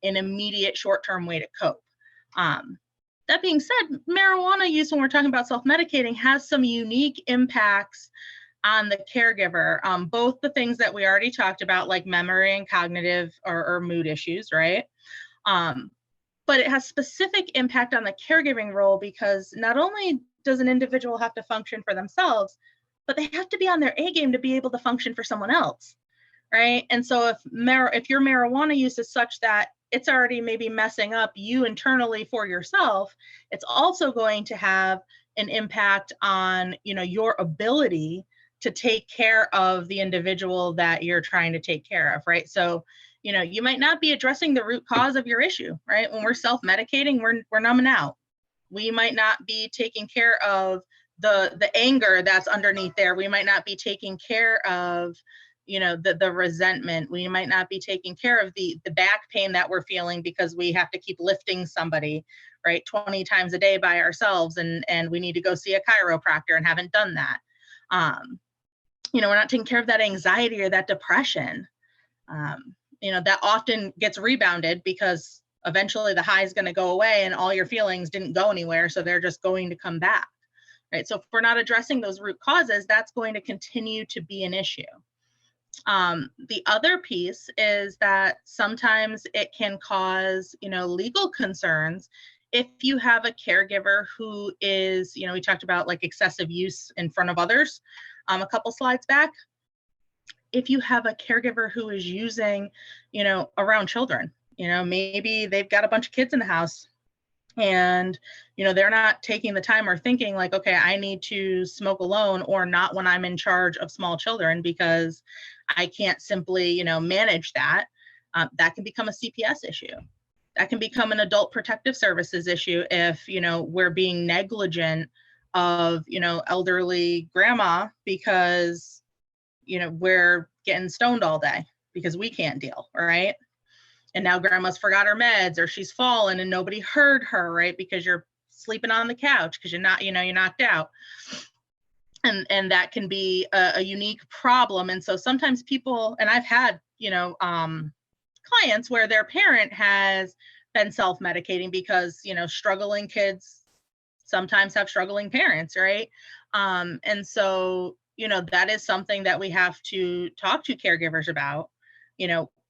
an immediate short-term way to cope. That being said, marijuana use, when we're talking about self-medicating, has some unique impacts on the caregiver, both the things that we already talked about, like memory and cognitive or mood issues, right? But it has specific impact on the caregiving role because not only does an individual have to function for themselves, but they have to be on their A game to be able to function for someone else, right? And so if your marijuana use is such that it's already maybe messing up you internally for yourself, it's also going to have an impact on, your ability to take care of the individual that you're trying to take care of, right? So, you might not be addressing the root cause of your issue, right? When we're self-medicating, we're numbing out. We might not be taking care of the anger that's underneath there. We might not be taking care of, the resentment. We might not be taking care of the back pain that we're feeling because we have to keep lifting somebody, right, 20 times a day by ourselves, and we need to go see a chiropractor and haven't done that. We're not taking care of that anxiety or that depression. That often gets rebounded because eventually the high is going to go away and all your feelings didn't go anywhere, so they're just going to come back, right? So if we're not addressing those root causes, that's going to continue to be an issue. The other piece is that sometimes it can cause, legal concerns if you have a caregiver who is, we talked about like excessive use in front of others a couple slides back. If you have a caregiver who is using, around children, maybe they've got a bunch of kids in the house and, they're not taking the time or thinking like, okay, I need to smoke alone or not when I'm in charge of small children because I can't simply, manage that. That can become a CPS issue. That can become an adult protective services issue if, we're being negligent of, elderly grandma because, we're getting stoned all day because we can't deal, right? And now grandma's forgot her meds or she's fallen and nobody heard her, right? Because you're sleeping on the couch because you're knocked out. And that can be a unique problem. And so sometimes people, and I've had, clients where their parent has been self-medicating because, struggling kids sometimes have struggling parents, right? And so, that is something that we have to talk to caregivers about.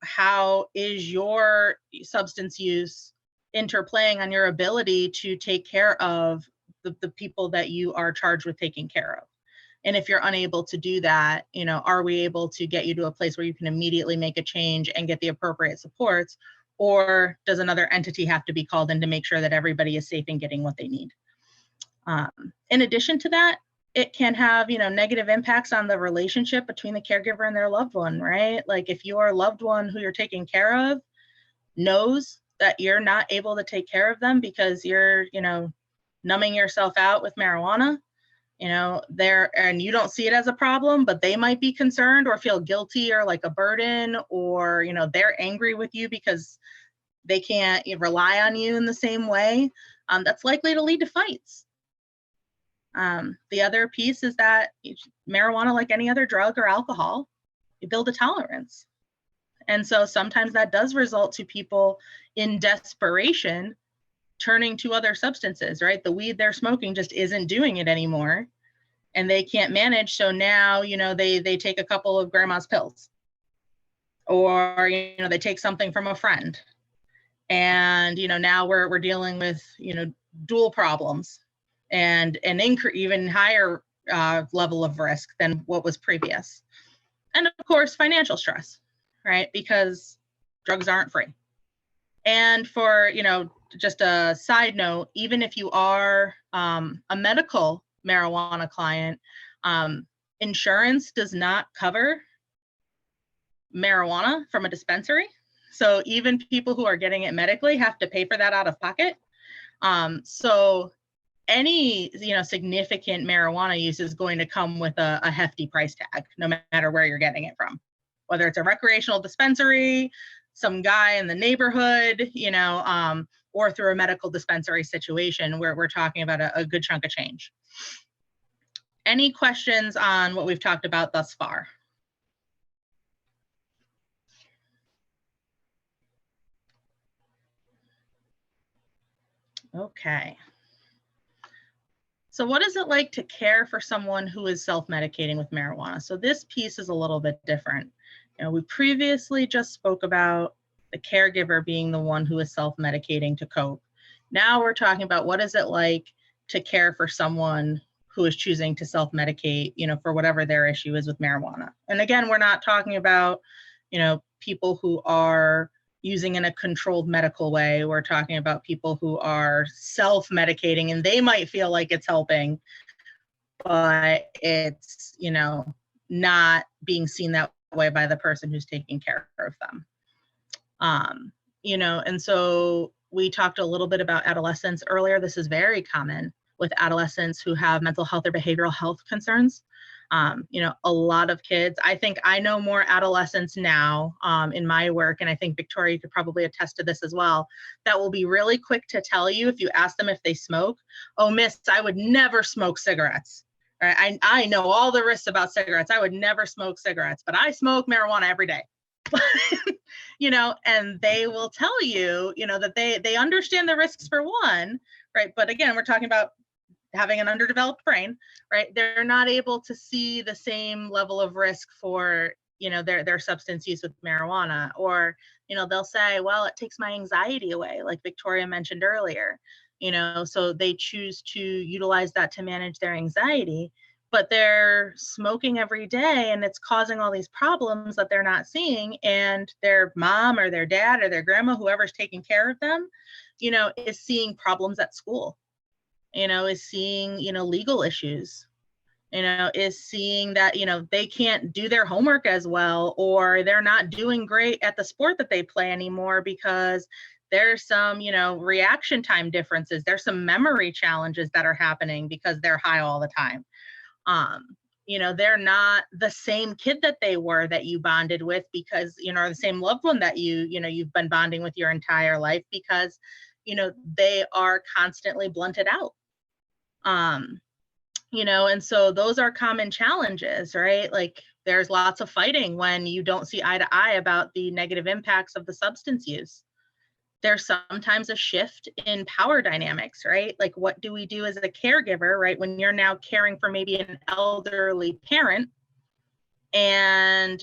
How is your substance use interplaying on your ability to take care of the people that you are charged with taking care of. And if you're unable to do that, are we able to get you to a place where you can immediately make a change and get the appropriate supports? Or does another entity have to be called in to make sure that everybody is safe and getting what they need? In addition to that, it can have, negative impacts on the relationship between the caregiver and their loved one, right? Like if your loved one who you're taking care of knows that you're not able to take care of them because you're, numbing yourself out with marijuana, and you don't see it as a problem, but they might be concerned or feel guilty or like a burden, or, they're angry with you because they can't rely on you in the same way. That's likely to lead to fights. The other piece is that marijuana, like any other drug or alcohol, you build a tolerance. And so sometimes that does result to people in desperation turning to other substances, right? The weed they're smoking just isn't doing it anymore and they can't manage. So now, they take a couple of grandma's pills, or, they take something from a friend. And, now we're dealing with, dual problems and an even higher level of risk than what was previous. And of course, financial stress, right? Because drugs aren't free. And for, just a side note, even if you are a medical marijuana client, insurance does not cover marijuana from a dispensary. So even people who are getting it medically have to pay for that out of pocket. So any, significant marijuana use is going to come with a hefty price tag, no matter where you're getting it from, whether it's a recreational dispensary, some guy in the neighborhood, or through a medical dispensary situation where we're talking about a good chunk of change. Any questions on what we've talked about thus far? Okay. So what is it like to care for someone who is self-medicating with marijuana? So this piece is a little bit different. We previously just spoke about the caregiver being the one who is self-medicating to cope. Now we're talking about what is it like to care for someone who is choosing to self-medicate, for whatever their issue is with marijuana. And again, we're not talking about, people who are using in a controlled medical way. We're talking about people who are self-medicating and they might feel like it's helping, but it's, not being seen that way by the person who's taking care of them. And so we talked a little bit about adolescents earlier. This is very common with adolescents who have mental health or behavioral health concerns. A lot of kids, I think I know more adolescents now in my work, and I think Victoria, you could probably attest to this as well, that will be really quick to tell you if you ask them if they smoke, oh, miss, I would never smoke cigarettes. Right? I know all the risks about cigarettes. I would never smoke cigarettes, but I smoke marijuana every day. And they will tell you, that they understand the risks for one, right? But again, we're talking about having an underdeveloped brain, right? They're not able to see the same level of risk for, their substance use with marijuana, or, they'll say, well, it takes my anxiety away, like Victoria mentioned earlier, so they choose to utilize that to manage their anxiety, but they're smoking every day and it's causing all these problems that they're not seeing. And their mom or their dad or their grandma, whoever's taking care of them, is seeing problems at school, is seeing, legal issues, is seeing that, they can't do their homework as well, or they're not doing great at the sport that they play anymore because there's some, reaction time differences. There's some memory challenges that are happening because they're high all the time. They're not the same kid that they were that you bonded with because, or the same loved one that you've been bonding with your entire life because, they are constantly blunted out. And so those are common challenges, right? Like there's lots of fighting when you don't see eye to eye about the negative impacts of the substance use. There's sometimes a shift in power dynamics, right? Like what do we do as a caregiver, right? When you're now caring for maybe an elderly parent and,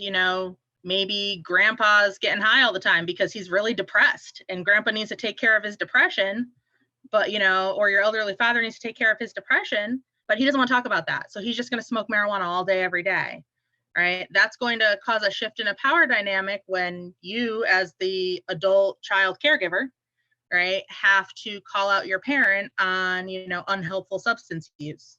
maybe grandpa's getting high all the time because he's really depressed and grandpa needs to take care of his depression, but, you know, or your elderly father needs to take care of his depression, but he doesn't want to talk about that. So he's just going to smoke marijuana all day, every day, right? That's going to cause a shift in a power dynamic when you, as the adult child caregiver, right, have to call out your parent on, you know, unhelpful substance use.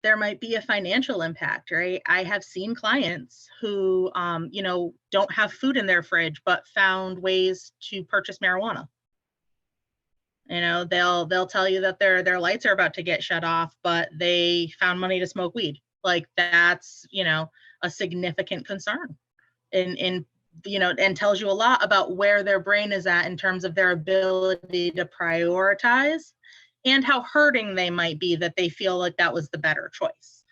There might be a financial impact, right? I have seen clients who, you know, don't have food in their fridge, but found ways to purchase marijuana. You know, they'll tell you that their lights are about to get shut off, but they found money to smoke weed. Like, that's, you know, a significant concern in you know, and tells you a lot about where their brain is at in terms of their ability to prioritize and how hurting they might be that they feel like that was the better choice.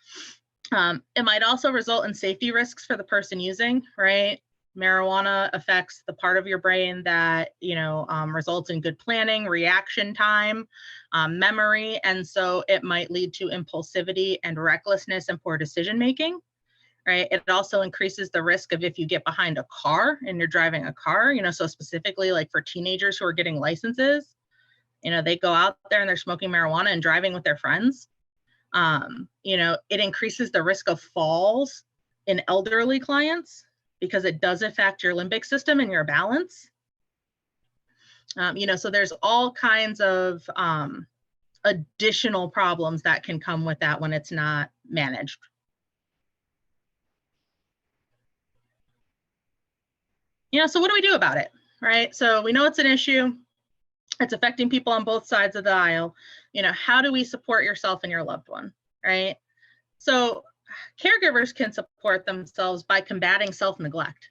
It might also result in safety risks for the person using, right? Marijuana affects the part of your brain that, you know, results in good planning, reaction time, memory. And so it might lead to impulsivity and recklessness and poor decision-making, right? It also increases the risk of if you get behind a car and you're driving a car, you know, so specifically like for teenagers who are getting licenses, you know, they go out there and they're smoking marijuana and driving with their friends. You know, it increases the risk of falls in elderly clients because it does affect your limbic system and your balance. You know, so there's all kinds of additional problems that can come with that when it's not managed. You know, so what do we do about it, right? So we know it's an issue. It's affecting people on both sides of the aisle. You know, how do we support yourself and your loved one, right? So caregivers can support themselves by combating self-neglect,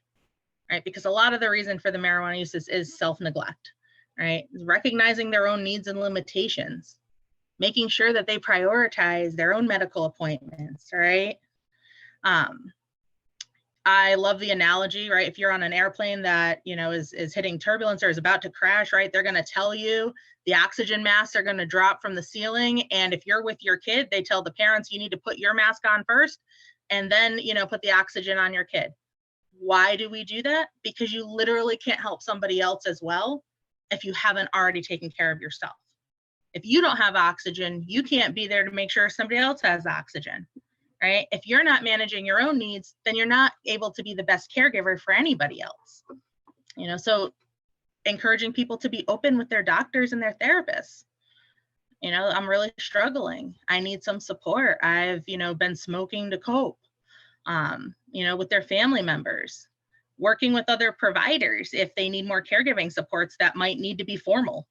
right? Because a lot of the reason for the marijuana use is self-neglect, right? Recognizing their own needs and limitations, making sure that they prioritize their own medical appointments, right? I love the analogy, right? If you're on an airplane that, you know, is hitting turbulence or is about to crash, right? They're going to tell you the oxygen masks are going to drop from the ceiling. And if you're with your kid, they tell the parents, you need to put your mask on first and then, you know, put the oxygen on your kid. Why do we do that? Because you literally can't help somebody else as well if you haven't already taken care of yourself. If you don't have oxygen, you can't be there to make sure somebody else has oxygen. Right? If you're not managing your own needs, then you're not able to be the best caregiver for anybody else. You know, so encouraging people to be open with their doctors and their therapists. You know, I'm really struggling. I need some support. I've, you know, been smoking to cope, you know, with their family members, working with other providers if they need more caregiving supports that might need to be formal,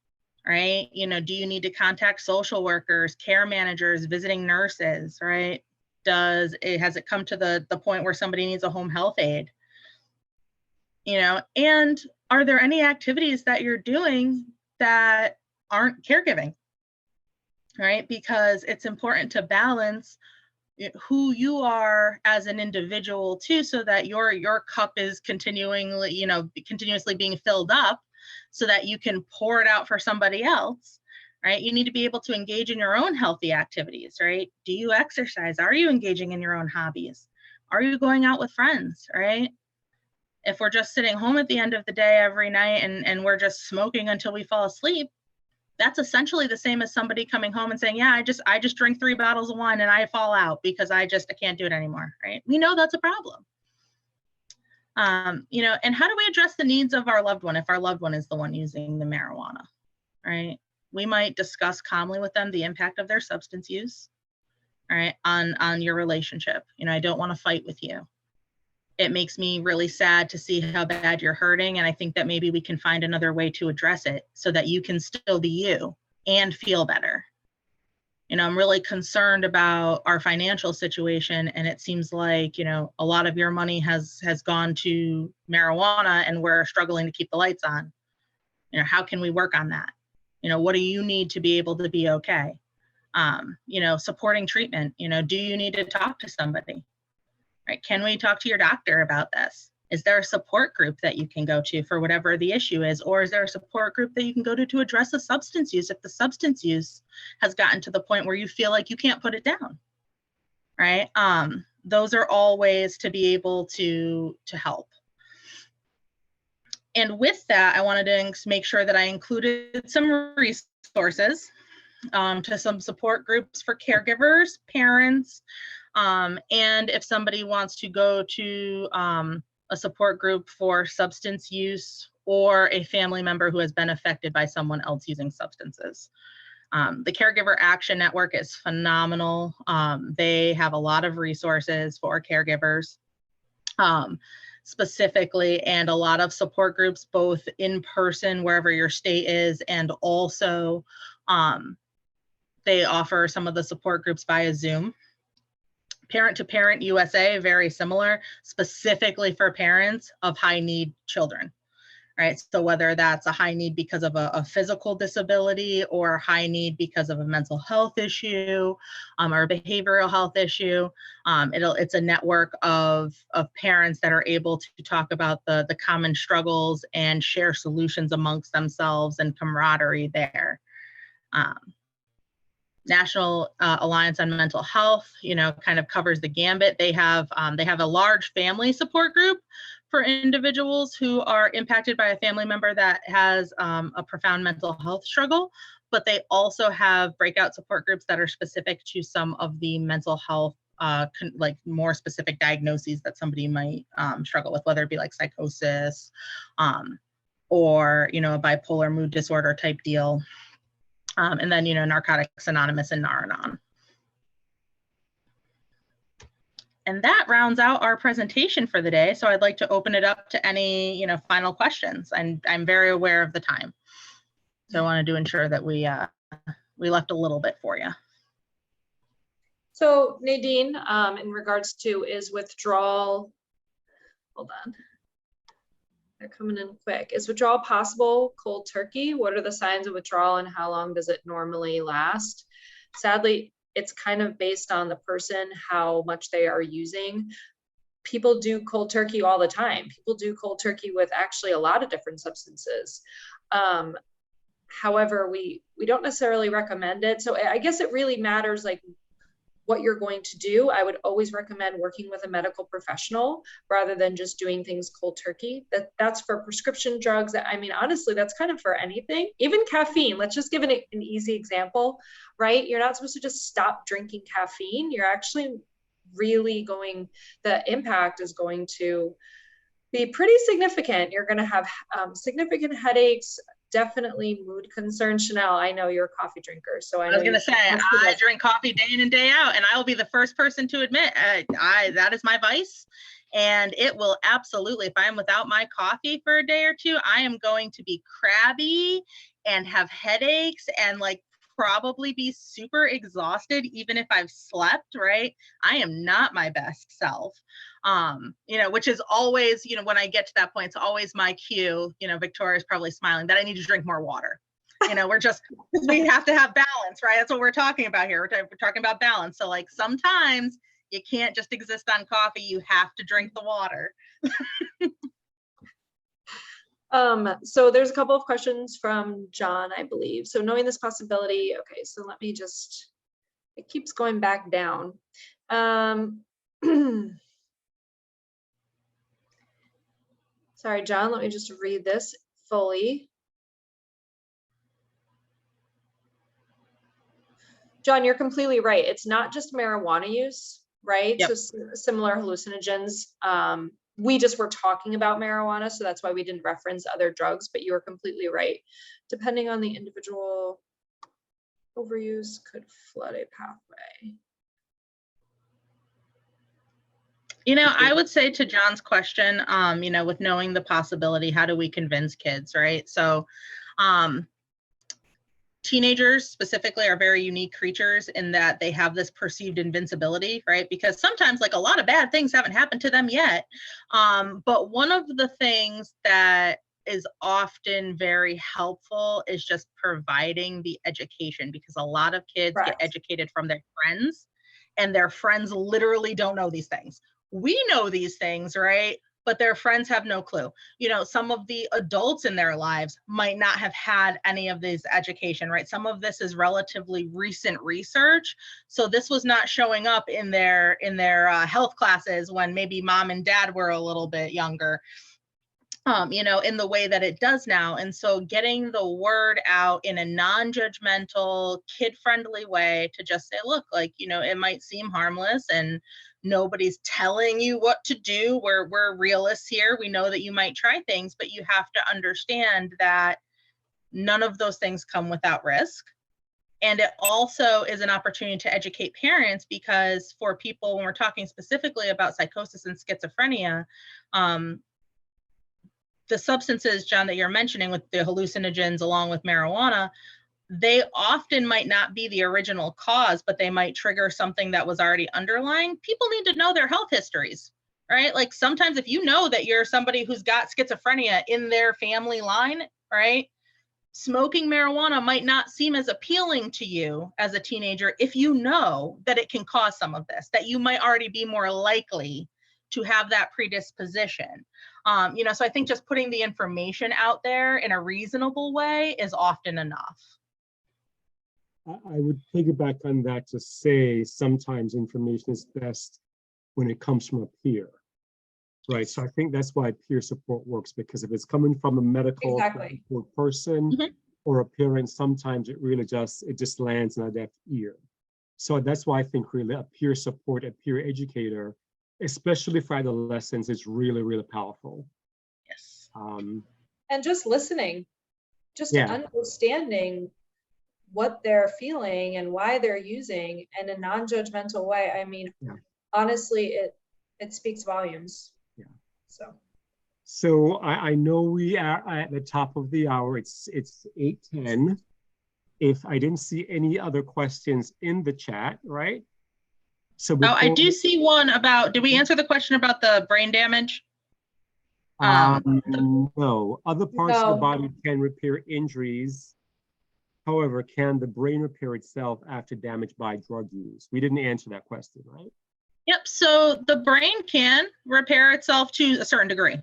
right? You know, do you need to contact social workers, care managers, visiting nurses, right? Has it come to the point where somebody needs a home health aide? You know, and are there any activities that you're doing that aren't caregiving, right? Because it's important to balance who you are as an individual too, so that your cup is continually, you know, continuously being filled up so that you can pour it out for somebody else. Right? You need to be able to engage in your own healthy activities, right? Do you exercise? Are you engaging in your own hobbies? Are you going out with friends, right? If we're just sitting home at the end of the day every night and we're just smoking until we fall asleep, that's essentially the same as somebody coming home and saying, yeah, I just drink 3 bottles of wine and I fall out because I can't do it anymore, right? We know that's a problem. You know, and how do we address the needs of our loved one if our loved one is the one using the marijuana, right? We might discuss calmly with them the impact of their substance use, right, on your relationship. You know, I don't want to fight with you. It makes me really sad to see how bad you're hurting. And I think that maybe we can find another way to address it so that you can still be you and feel better. You know, I'm really concerned about our financial situation. And it seems like, you know, a lot of your money has gone to marijuana and we're struggling to keep the lights on. You know, how can we work on that? You know, what do you need to be able to be okay? You know, supporting treatment, you know, do you need to talk to somebody, right? Can we talk to your doctor about this? Is there a support group that you can go to for whatever the issue is? Or is there a support group that you can go to address the substance use if the substance use has gotten to the point where you feel like you can't put it down, right? Those are all ways to be able to help. And with that, I wanted to make sure that I included some resources resources to some support groups for caregivers, parents, and if somebody wants to go to a support group for substance use or a family member who has been affected by someone else using substances. The Caregiver Action Network is phenomenal. They have a lot of resources for caregivers specifically, and a lot of support groups, both in person, wherever your state is, and also they offer some of the support groups via Zoom. Parent to Parent USA, very similar, specifically for parents of high need children, right? So whether that's a high need because of a physical disability or high need because of a mental health issue or a behavioral health issue, it's a network of parents that are able to talk about the common struggles and share solutions amongst themselves and camaraderie there. National Alliance on Mental Health, kind of covers the gambit. They have a large family support group for individuals who are impacted by a family member that has a profound mental health struggle, but they also have breakout support groups that are specific to some of the mental health, like more specific diagnoses that somebody might struggle with, whether it be like psychosis or, a bipolar mood disorder type deal. And then, Narcotics Anonymous and Nar-Anon. And that rounds out our presentation for the day. So I'd like to open it up to any, final questions. And I'm very aware of the time. So I wanted to ensure that we left a little bit for you. So Nadine, in regards to is withdrawal, hold on. They're coming in quick. Is withdrawal possible cold turkey? What are the signs of withdrawal and how long does it normally last? Sadly, it's kind of based on the person, how much they are using. People do cold turkey all the time. People do cold turkey with actually a lot of different substances. However, we don't necessarily recommend it. So I guess it really matters like what you're going to do. I would always recommend working with a medical professional rather than just doing things cold turkey. That's for prescription drugs. I mean, honestly, that's kind of for anything, even caffeine. Let's just give it an easy example, right? You're not supposed to just stop drinking caffeine. You're actually really the impact is going to be pretty significant. You're going to have significant headaches, definitely mood concerns. Chanel, I know you're a coffee drinker, so I was going to say I drink coffee day in and day out, and I will be the first person to admit that is my vice, and it will absolutely, if I'm without my coffee for a day or two, I am going to be crabby and have headaches and like probably be super exhausted even if I've slept, right? I am not my best self. Which is always, when I get to that point, it's always my cue, Victoria's probably smiling, that I need to drink more water. We have to have balance, right? That's what we're talking about here. We're talking about balance. So like sometimes you can't just exist on coffee, you have to drink the water. So there's a couple of questions from John, I believe. So knowing this possibility, okay, so let me just, it keeps going back down. Sorry, John, let me just read this fully. John, you're completely right. It's not just marijuana use, right? Yep. So similar hallucinogens. We just were talking about marijuana, so that's why we didn't reference other drugs, but you are completely right. Depending on the individual, overuse could flood a pathway. I would say to John's question, with knowing the possibility, how do we convince kids, right? So teenagers specifically are very unique creatures in that they have this perceived invincibility, right? Because sometimes like a lot of bad things haven't happened to them yet. But one of the things that is often very helpful is just providing the education, because a lot of kids get educated from their friends and their friends literally don't know these things. We know these things, right? But their friends have no clue. Some of the adults in their lives might not have had any of this education, right? Some of this is relatively recent research. So this was not showing up in their health classes when maybe mom and dad were a little bit younger. in the way that it does now. And so getting the word out in a non-judgmental, kid-friendly way to just say, look, like, it might seem harmless and nobody's telling you what to do. We're realists here. We know that you might try things, but you have to understand that none of those things come without risk. And it also is an opportunity to educate parents, because for people, when we're talking specifically about psychosis and schizophrenia, the substances, John, that you're mentioning with the hallucinogens along with marijuana, they often might not be the original cause, but they might trigger something that was already underlying. People need to know their health histories, right? Like sometimes if you know that you're somebody who's got schizophrenia in their family line, right? Smoking marijuana might not seem as appealing to you as a teenager if you know that it can cause some of this, that you might already be more likely to have that predisposition. So I think just putting the information out there in a reasonable way is often enough. I would piggyback on that to say sometimes information is best when it comes from a peer, right? So I think that's why peer support works, because if it's coming from a medical person or a parent, sometimes it really just lands in a deaf ear. So that's why I think really a peer support, a peer educator, especially for adolescents, is really, really powerful. Yes. And just listening, just understanding what they're feeling and why they're using in a non-judgmental way. I mean, honestly, it speaks volumes. Yeah. So I know we are at the top of the hour. It's 8:10. If I didn't see any other questions in the chat, right? So I do see one about, did we answer the question about the brain damage? No, other parts of the body can repair injuries. However, can the brain repair itself after damage by drug use? We didn't answer that question, right? Yep, so the brain can repair itself to a certain degree,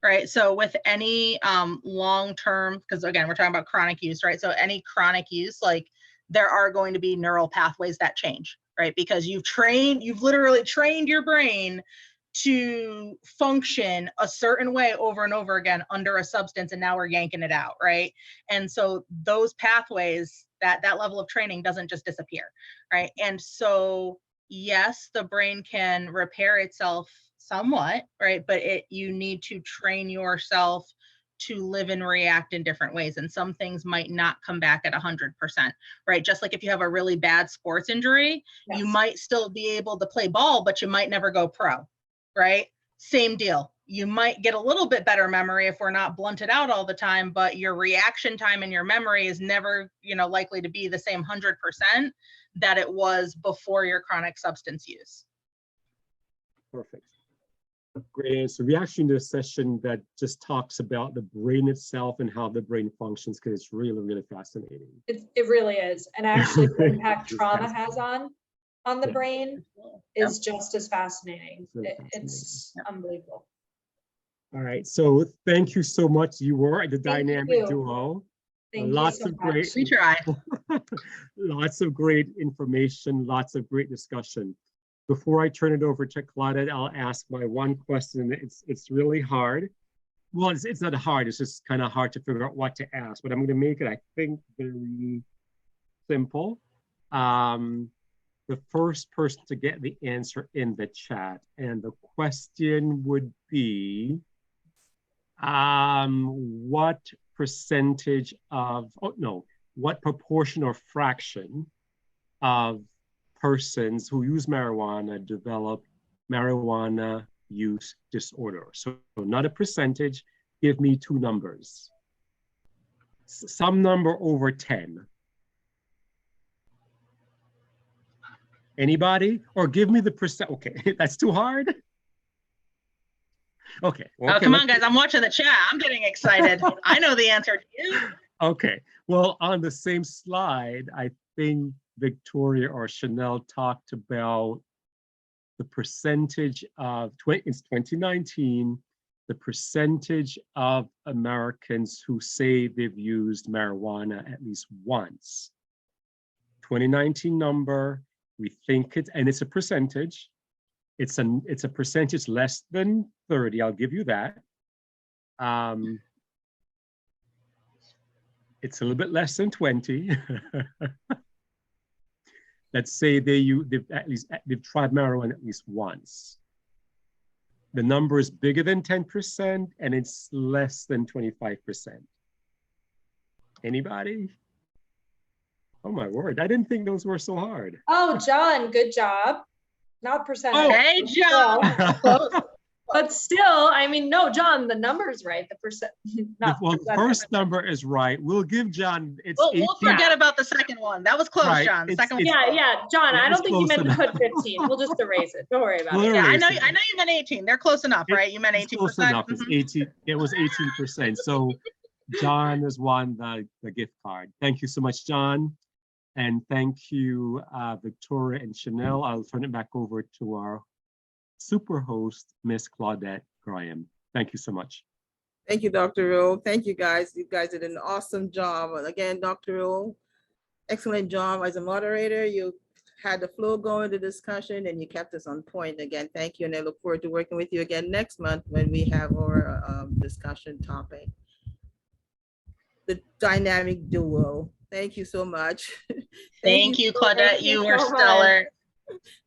right? So with any long-term, because again, we're talking about chronic use, right? So any chronic use, like there are going to be neural pathways that change, right? Because you've literally trained your brain to function a certain way over and over again under a substance, and now we're yanking it out, right? And so those pathways, that level of training doesn't just disappear, right? And so yes, the brain can repair itself somewhat, right? But you need to train yourself to live and react in different ways. And some things might not come back at 100%, right? Just like if you have a really bad sports injury, you might still be able to play ball, but you might never go pro, right? Same deal. You might get a little bit better memory if we're not blunted out all the time, but your reaction time and your memory is never, likely to be the same 100% that it was before your chronic substance use. Perfect. Great answer. We actually did a session that just talks about the brain itself and how the brain functions, because it's really, really fascinating. It really is. And actually the impact trauma has on the brain is just as fascinating. It's unbelievable. All right. So thank you so much. You were the dynamic duo. Lots of great. We try. Lots of great information, lots of great discussion. Before I turn it over to Claudette, I'll ask my one question. It's really hard. Well, it's not hard. It's just kind of hard to figure out what to ask, but I'm going to make it, I think, very simple. The first person to get the answer in the chat, and the question would be, what percentage of, what proportion or fraction of persons who use marijuana develop marijuana use disorder? So not a percentage, give me two numbers. Some number over 10. Anybody? Or give me the percent. Okay, that's too hard. Okay. Oh, come on, guys. I'm watching the chat. I'm getting excited. I know the answer to you. Okay. Well, on the same slide, I think Victoria or Chanel talked about the percentage of, it's 2019, the percentage of Americans who say they've used marijuana at least once. 2019 number, we think it's a percentage. It's a percentage less than 30, I'll give you that. It's a little bit less than 20. Let's say they've tried marijuana at least once. The number is bigger than 10% and it's less than 25%. Anybody? Oh my word, I didn't think those were so hard. Oh, John, good job. Not percentage. Oh. Hey, John. But still, I mean, no, John, the number's right. The percent. Well, the first number is right. We'll give John, it's We'll forget about the second one. That was close, Right. John. The second one. Yeah, John, I don't think you meant to close put 15. We'll just erase it. Don't worry about We'll it. Yeah, I erase know it. you meant 18. They're close enough, right? You meant 18%. It's close enough. It's 18. It was 18%. So John has won the gift card. Thank you so much, John. And thank you, Victoria and Chanel. I'll turn it back over to our super host, Miss Claudette Graham. Thank you so much. Thank you, Dr. Rowe. Thank you, guys. You guys did an awesome job. Again, Dr. Rowe, excellent job as a moderator. You had the flow going, the discussion, and you kept us on point. Again, thank you. And I look forward to working with you again next month when we have our discussion topic. The dynamic duo. Thank you so much. Thank you, Claudette. You were so much. stellar.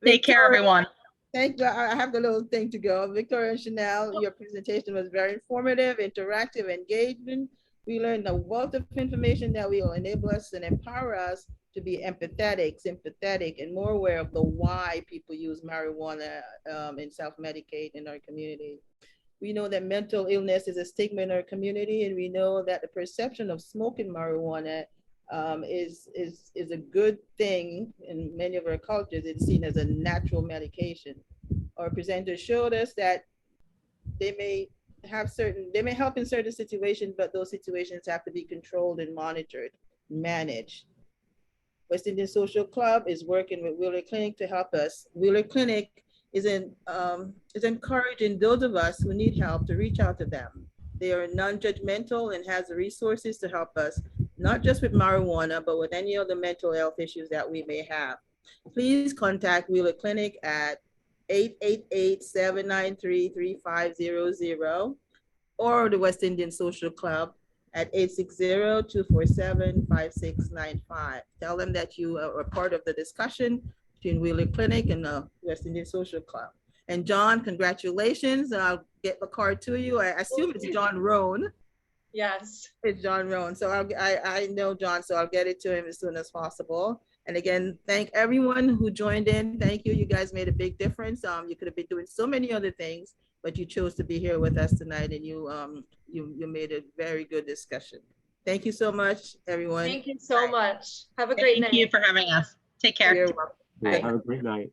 Take care, Victoria, everyone. Thank you. I have the little thing to go. Victoria and Chanel, your presentation was very informative, interactive, engaging. We learned a wealth of information that will enable us and empower us to be empathetic, sympathetic, and more aware of the why people use marijuana and self-medicate in our community. We know that mental illness is a stigma in our community, and we know that the perception of smoking marijuana is a good thing in many of our cultures. It's seen as a natural medication. Our presenters showed us that they may help in certain situations, but those situations have to be controlled and monitored, managed. West Indian Social Club is working with Wheeler Clinic to help us. Wheeler Clinic is encouraging those of us who need help to reach out to them. They are non-judgmental and has the resources to help us, not just with marijuana, but with any other mental health issues that we may have. Please contact Wheeler Clinic at 888-793-3500 or the West Indian Social Club at 860-247-5695. Tell them that you are part of the discussion between Wheeler Clinic and the West Indian Social Club. And John, congratulations. I'll get the card to you. I assume it's John Roan. Yes. It's John Roan. So I know John, so I'll get it to him as soon as possible. And again, thank everyone who joined in. Thank you. You guys made a big difference. You could have been doing so many other things, but you chose to be here with us tonight, and you made a very good discussion. Thank you so much, everyone. Thank you so much. Have a great night. Thank you for having us. Take care. You're welcome. Have a great night.